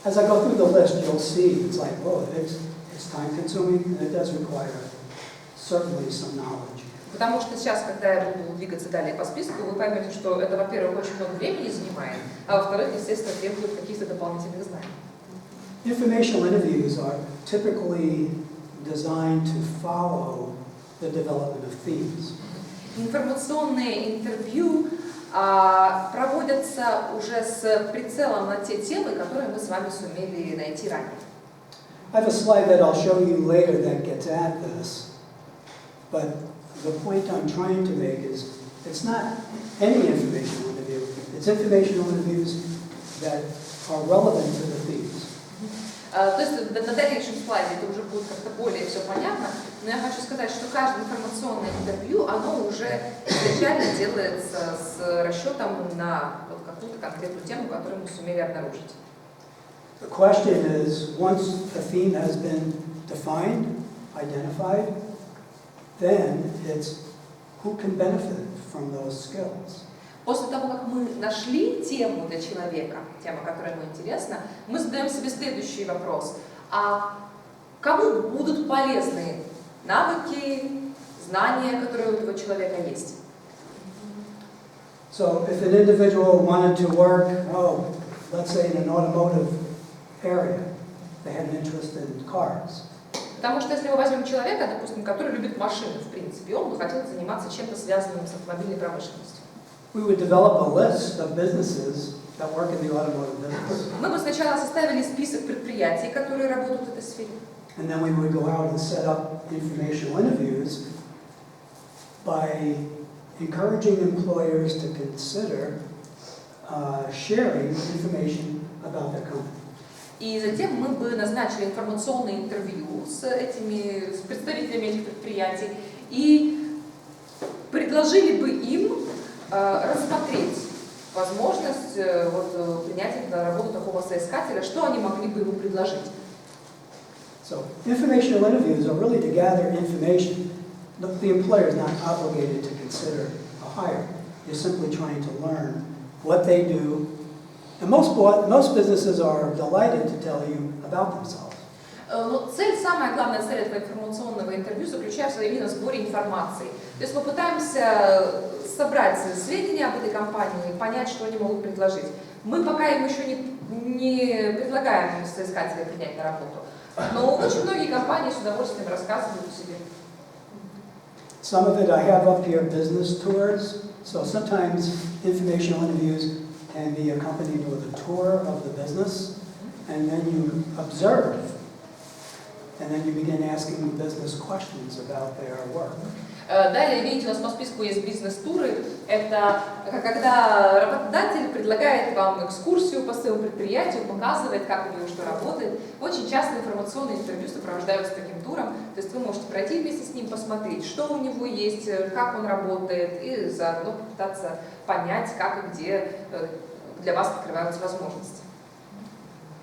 As I go through the list, you'll see it's like, oh, it's time-consuming, and it does require certainly some knowledge. Потому что сейчас, когда я буду двигаться далее по списку, вы поймете, что это, во-первых, очень много времени занимает, а во-вторых, естественно, требует каких-то дополнительных знаний. Informational interviews are typically designed to follow the development of themes. Информационные интервью проводятся уже с прицелом на те темы, которые мы с вами сумели найти ранее. I have a slide that I'll show you later that gets at this, but the point I'm trying to make is it's not any informational interview. It's informational interviews that are relevant to the themes. То есть на дальнейшем слайде это уже будет как-то более все понятно, но я хочу сказать, что каждое информационное интервью, оно уже изначально делается с расчетом на вот какую-то конкретную тему, которую мы сумели обнаружить. The question is, once a theme has been defined, identified, then it's who can benefit from those skills. После того, как мы нашли тему для человека, тема, которая ему интересна, мы задаем себе следующий вопрос. А кому будут полезны навыки, знания, которые у этого человека есть? So if an individual wanted to work, let's say in an automotive area, they had an interest in cars. Потому что если мы возьмем человека, допустим, который любит машины, в принципе, он бы хотел заниматься чем-то связанным с автомобильной промышленностью. We would develop a list of businesses that work in the automotive business. Мы бы сначала составили список предприятий, которые работают в этой сфере. And then we would go out and set up informational interviews by encouraging employers to consider sharing information about their company. И затем мы бы назначили информационное интервью с представителями этих предприятий и предложили бы им рассмотреть возможность принять их на работу такого соискателя, что они могли бы ему предложить. So informational interviews are really to gather information. The employer is not obligated to consider a hire. You're simply trying to learn what they do. And most businesses are delighted to tell you about themselves. Но самая главная цель этого информационного интервью заключается именно в сборе информации. То есть мы пытаемся собрать сведения об этой компании и понять, что они могут предложить. Мы пока им еще не предлагаем соискателя принять на работу, но очень многие компании с удовольствием рассказывают о себе. Some of it I have up here, business tours. So sometimes informational interviews can be accompanied with a tour of the business, and then you observe, and then you begin asking business questions about their work. Далее, видите, у нас по списку есть бизнес-туры. Это когда работодатель предлагает вам экскурсию по своему предприятию, показывает, как у него что работает. Очень часто информационные интервью сопровождаются таким туром. То есть вы можете пройти вместе с ним, посмотреть, что у него есть, как он работает, и заодно попытаться понять, как и где для вас открываются возможности.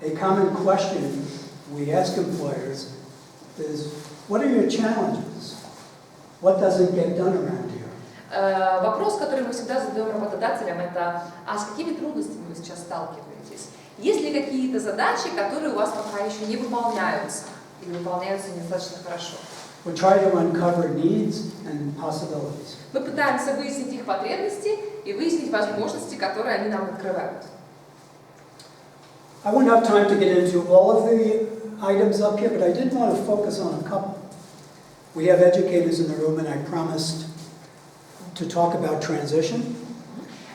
A common question we ask employers is, what are your challenges? What doesn't get done around here? Вопрос, который мы всегда задаем работодателям, это: а с какими трудностями вы сейчас сталкиваетесь? Есть ли какие-то задачи, которые у вас пока еще не выполняются или выполняются недостаточно хорошо? We try to uncover needs and possibilities. Мы пытаемся выяснить их потребности и выяснить возможности, которые они нам открывают. I won't have time to get into all of the items up here, but I did want to focus on a couple. We have educators in the room, and I promised to talk about transition.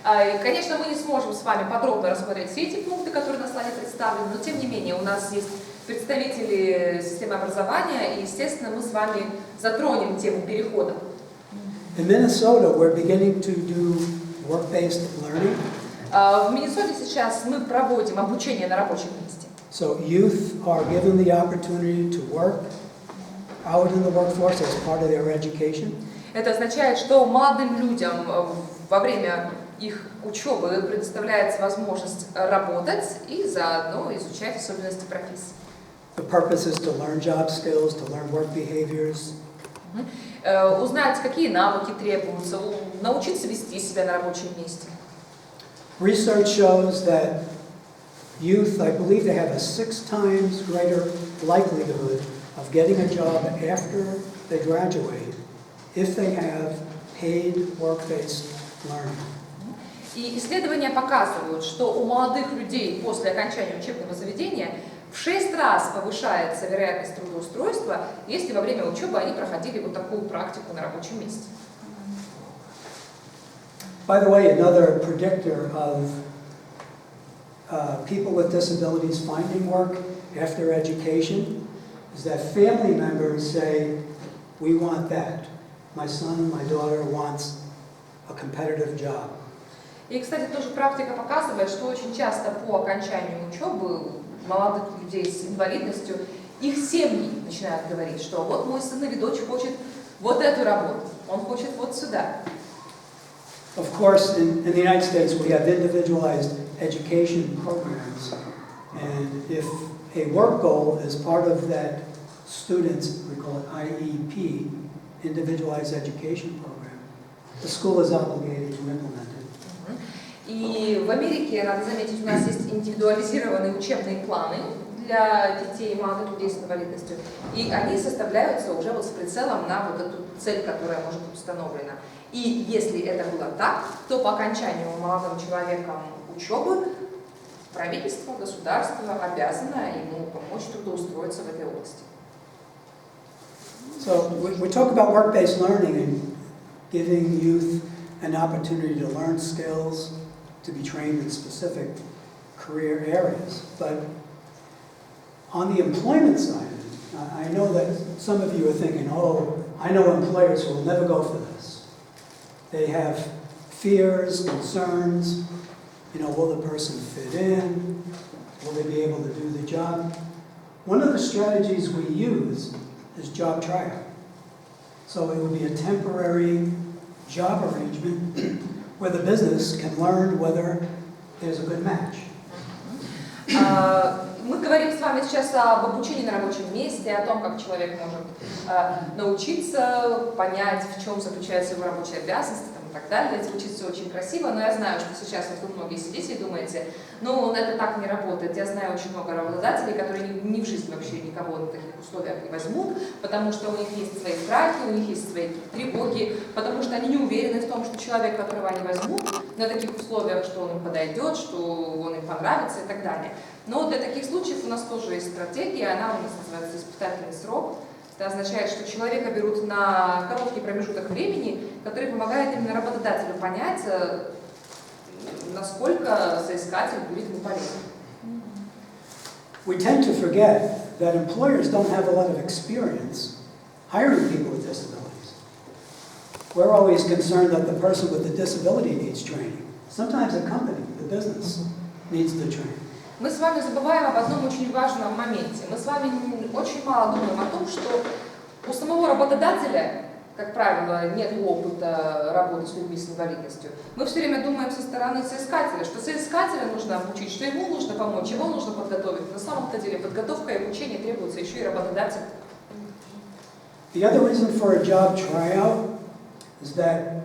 Конечно, мы не сможем с вами подробно рассмотреть все эти пункты, которые на слайде представлены, но тем не менее у нас есть представители системы образования, и, естественно, мы с вами затронем тему перехода. In Minnesota, we're beginning to do work-based learning. В Миннесоте сейчас мы проводим обучение на рабочем месте. So youth are given the opportunity to work out in the workforce as part of their education. Это означает, что молодым людям во время их учебы предоставляется возможность работать и заодно изучать особенности профессии. The purpose is to learn job skills, to learn work behaviors. Узнать, какие навыки требуются, научиться вести себя на рабочем месте. Research shows that youth, I believe they have a 6 times greater likelihood of getting a job after they graduate if they have paid work-based learning. И исследования показывают, что у молодых людей после окончания учебного заведения в 6 раз повышается вероятность трудоустройства, если во время учебы они проходили вот такую практику на рабочем месте. By the way, another predictor of people with disabilities finding work after education is that family members say, we want that. My son, my daughter wants a competitive job. И, кстати, тоже практика показывает, что очень часто по окончанию учебы молодых людей с инвалидностью их семьи начинают говорить, что вот мой сын или дочь хочет вот эту работу, он хочет вот сюда. Of course, in the United States, we have individualized education programs, and if a work goal is part of that student's, we call it IEP, individualized education program, the school is obligated to implement it. И в Америке, надо заметить, у нас есть индивидуализированные учебные планы для детей и молодых людей с инвалидностью, и они составляются уже вот с прицелом на вот эту цель, которая может быть установлена. И если это было так, то по окончанию молодым человеком учебы правительство, государство обязано ему помочь трудоустроиться в этой области. So we talk about work-based learning and giving youth an opportunity to learn skills, to be trained in specific career areas. But on the employment side, I know that some of you are thinking, oh, I know employers who will never go for this. They have fears, concerns, will the person fit in? Will they be able to do the job? One of the strategies we use is job tryout. So it will be a temporary job arrangement where the business can learn whether there's a good match. Мы говорим с вами сейчас об обучении на рабочем месте, о том, как человек может научиться, понять, в чем заключаются его рабочие обязанности и так далее. Звучит все очень красиво, но я знаю, что сейчас вот вы многие сидите и думаете, ну, это так не работает. Я знаю очень много работодателей, которые ни в жизни вообще никого на таких условиях не возьмут, потому что у них есть свои страхи, у них есть свои тревоги, потому что они не уверены в том, что человек, которого они возьмут на таких условиях, что он им подойдет, что он им понравится и так далее. Но для таких случаев у нас тоже есть стратегия, она у нас называется испытательный срок. Это означает, что человека берут на короткий промежуток времени, который помогает именно работодателю понять, насколько соискатель будет ему полезен. We tend to forget that employers don't have a lot of experience hiring people with disabilities. We're always concerned that the person with the disability needs training. Sometimes the company, the business, needs the training. Мы с вами забываем об одном очень важном моменте. Мы с вами очень мало думаем о том, что у самого работодателя, как правило, нет опыта работы с людьми с инвалидностью. Мы все время думаем со стороны соискателя, что соискателя нужно обучить, что ему нужно помочь, его нужно подготовить. На самом-то деле подготовка и обучение требуется еще и работодателю. The other reason for a job tryout is that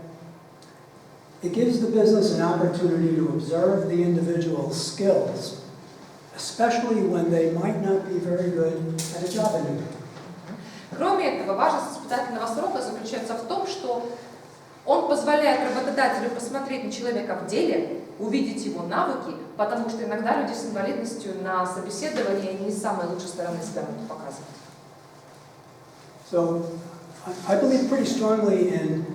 it gives the business an opportunity to observe the individual's skills, especially when they might not be very good at a job interview. Кроме этого, важность испытательного срока заключается в том, что он позволяет работодателю посмотреть на человека в деле, увидеть его навыки, потому что иногда люди с инвалидностью на собеседовании не с самой лучшей стороны себя могут показывать. So, I believe pretty strongly in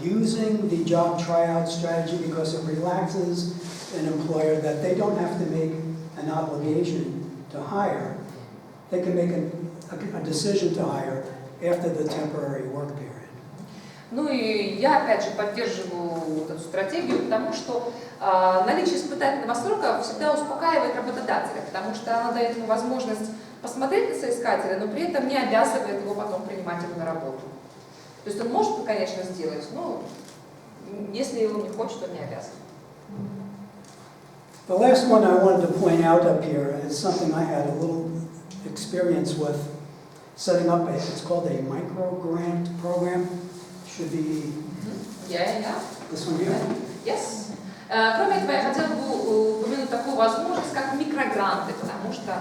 using the job tryout strategy because it relaxes an employer that they don't have to make an obligation to hire. They can make a decision to hire after the temporary work period. Ну и я опять же поддерживаю эту стратегию, потому что наличие испытательного срока всегда успокаивает работодателя, потому что она дает ему возможность посмотреть на соискателя, но при этом не обязывает его потом принимать его на работу. То есть он может, конечно, сделать, но если он не хочет, он не обязан. The last one I wanted to point out up here is something I had a little experience with setting up. It's called a micro grant program. Should be this one here. Yes. Кроме этого, я хотела бы упомянуть такую возможность, как микрогранты, потому что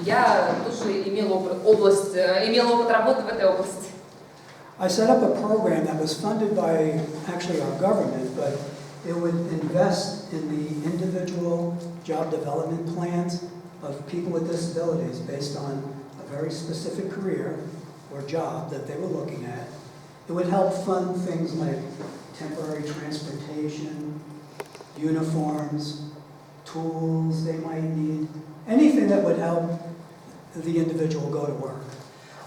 я тоже имела опыт работы в этой области. I set up a program that was funded by actually our government, but it would invest in the individual job development plans of people with disabilities based on a very specific career or job that they were looking at. It would help fund things like temporary transportation, uniforms, tools they might need, anything that would help the individual go to work.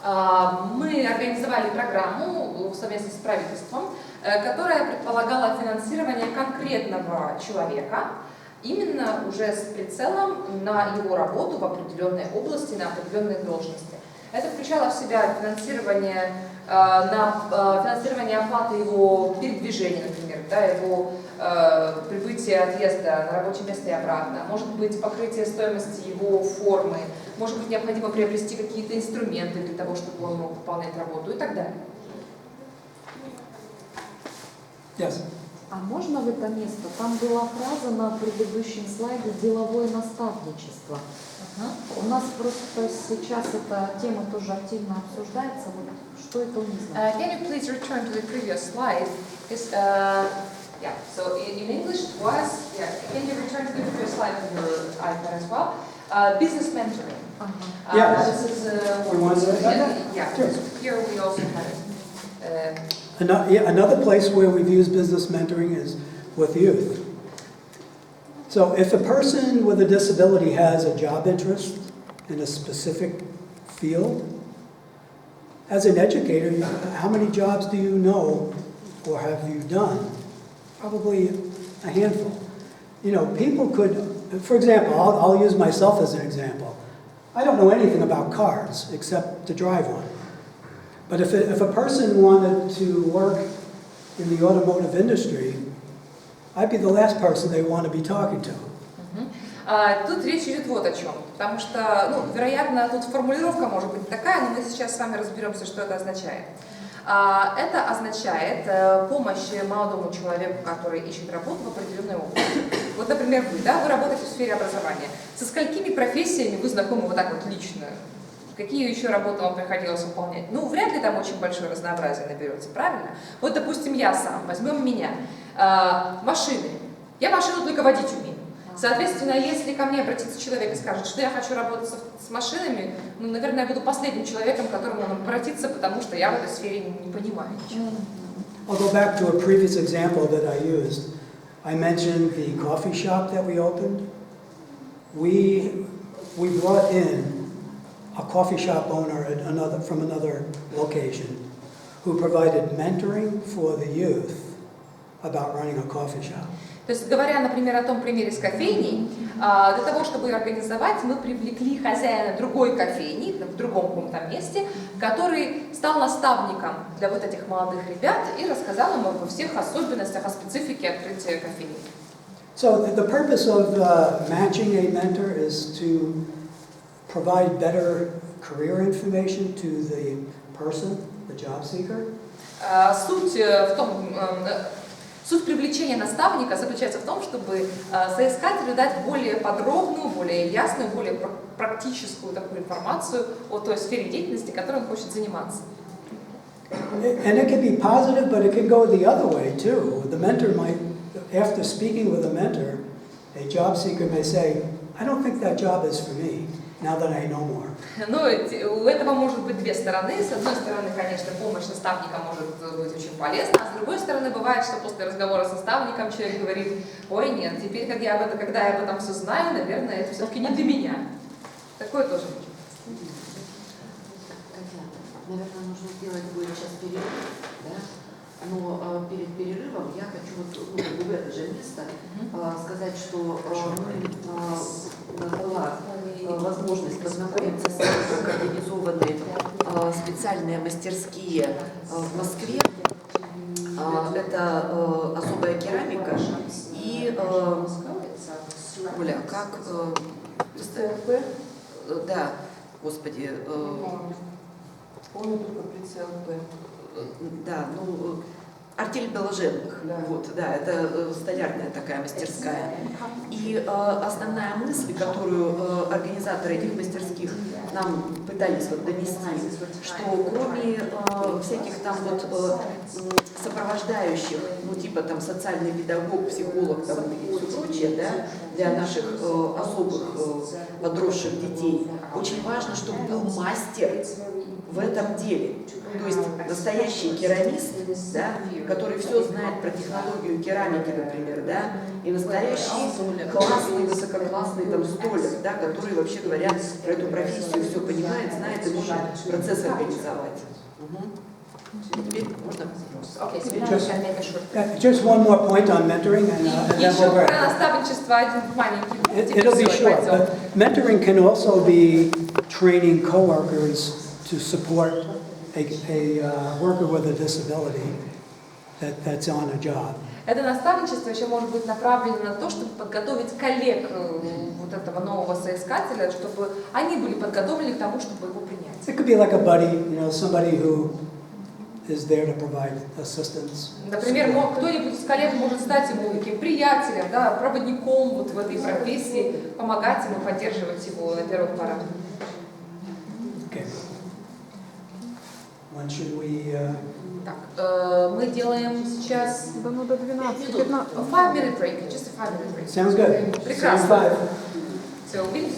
Мы организовали программу совместно с правительством, которая предполагала финансирование конкретного человека, именно уже с прицелом на его работу в определенной области, на определенной должности. Это включало в себя финансирование оплаты его передвижения, например, его прибытия, отъезда на рабочее место и обратно, может быть покрытие стоимости его формы, может быть необходимо приобрести какие-то инструменты для того, чтобы он мог выполнять работу и так далее. Yes. А можно в это место? Там была фраза на предыдущем слайде «деловое наставничество». У нас просто сейчас эта тема тоже активно обсуждается. Вот что это у них значит? Can you please return to the previous slide? So in English it was, can you return to the previous slide on your iPad as well? Business mentoring. Yes. This is, We want to Sure. Here we also have it. Another place where we've used business mentoring is with youth. So if a person with a disability has a job interest in a specific field, as an educator, how many jobs do you know or have you done? Probably a handful. You know, people could, for example, I'll use myself as an example. I don't know anything about cars except to drive one. But if a person wanted to work in the automotive industry, I'd be the last person they want to be talking to. Тут речь идет вот о чем, потому что, ну, вероятно, тут формулировка может быть такая, но мы сейчас с вами разберемся, что это означает. Это означает помощь молодому человеку, который ищет работу в определенной области. Вот, например, вы работаете в сфере образования. Со сколькими профессиями вы знакомы вот так вот лично? Какие еще работы вам приходилось выполнять? Ну, вряд ли там очень большое разнообразие наберется, правильно? Вот, допустим, я сам, возьмем меня. Машины. Я машину только водить умею. Соответственно, если ко мне обратится человек и скажет, что я хочу работать с машинами, ну, наверное, я буду последним человеком, к которому он обратится, потому что я в этой сфере не понимаю ничего. I'll go back to a previous example that I used. I mentioned the coffee shop that we opened. We brought in a coffee shop owner from another location who provided mentoring for the youth about running a coffee shop. То есть, говоря, например, о том примере с кофейней, для того, чтобы ее организовать, мы привлекли хозяина другой кофейни, в другом каком-то месте, который стал наставником для вот этих молодых ребят и рассказал им обо всех особенностях, о специфике открытия кофейни. So the purpose of matching a mentor is to provide better career information to the person, the job seeker. Суть привлечения наставника заключается в том, чтобы соискателю дать более подробную, более ясную, более практическую такую информацию о той сфере деятельности, которой он хочет заниматься. And it can be positive, but it can go the other way too. The mentor might, after speaking with a mentor, a job seeker may say, "I don't think that job is for me. Now that I know more." Ну, у этого может быть две стороны. С одной стороны, конечно, помощь наставника может быть очень полезна, а с другой стороны, бывает, что после разговора с наставником человек говорит: ой, нет, теперь, когда я об этом все знаю, наверное, это все-таки не для меня. Такое тоже может быть. Наверное, нужно сделать будет сейчас перерыв, да? Но перед перерывом я хочу в это же место сказать, что была возможность познакомиться с тем, как организованы специальные мастерские в Москве. Это особая керамика и Оля, как да, господи, Помню только прицел П. Да, ну, артель блаженных, вот, да, это столярная такая мастерская. И основная мысль, которую организаторы этих мастерских нам пытались донести, что кроме всяких там сопровождающих, ну типа там социальный педагог, психолог там, и все прочее, да, для наших особых подросших детей, очень важно, чтобы был мастер в этом деле. То есть настоящий керамист, да, который все знает про технологию керамики, например, да, и настоящий классный, высококлассный там столяр, да, который, вообще говоря, про эту профессию все понимает, знает и может процесс организовать. Теперь можно Just one more point on mentoring, and then Еще we'll про wrap. наставничество один маленький пунктик. It'll be short, but mentoring can also be training coworkers to support a worker with a disability that's on a job. Это наставничество еще может быть направлено на то, чтобы подготовить коллег вот этого нового соискателя, чтобы они были подготовлены к тому, чтобы его принять. It could be like a buddy, you know, somebody who is there to provide assistance. Например, кто-нибудь из коллег может стать ему таким приятелем, да, проводником вот в этой профессии, помогать ему, поддерживать его на первых порах. Okay. When should we? Так, мы делаем сейчас Да ну до 12, 15. 5-minute break, just a 5-minute break. Sounds good. Прекрасно. See you in 5. Все, увидимся.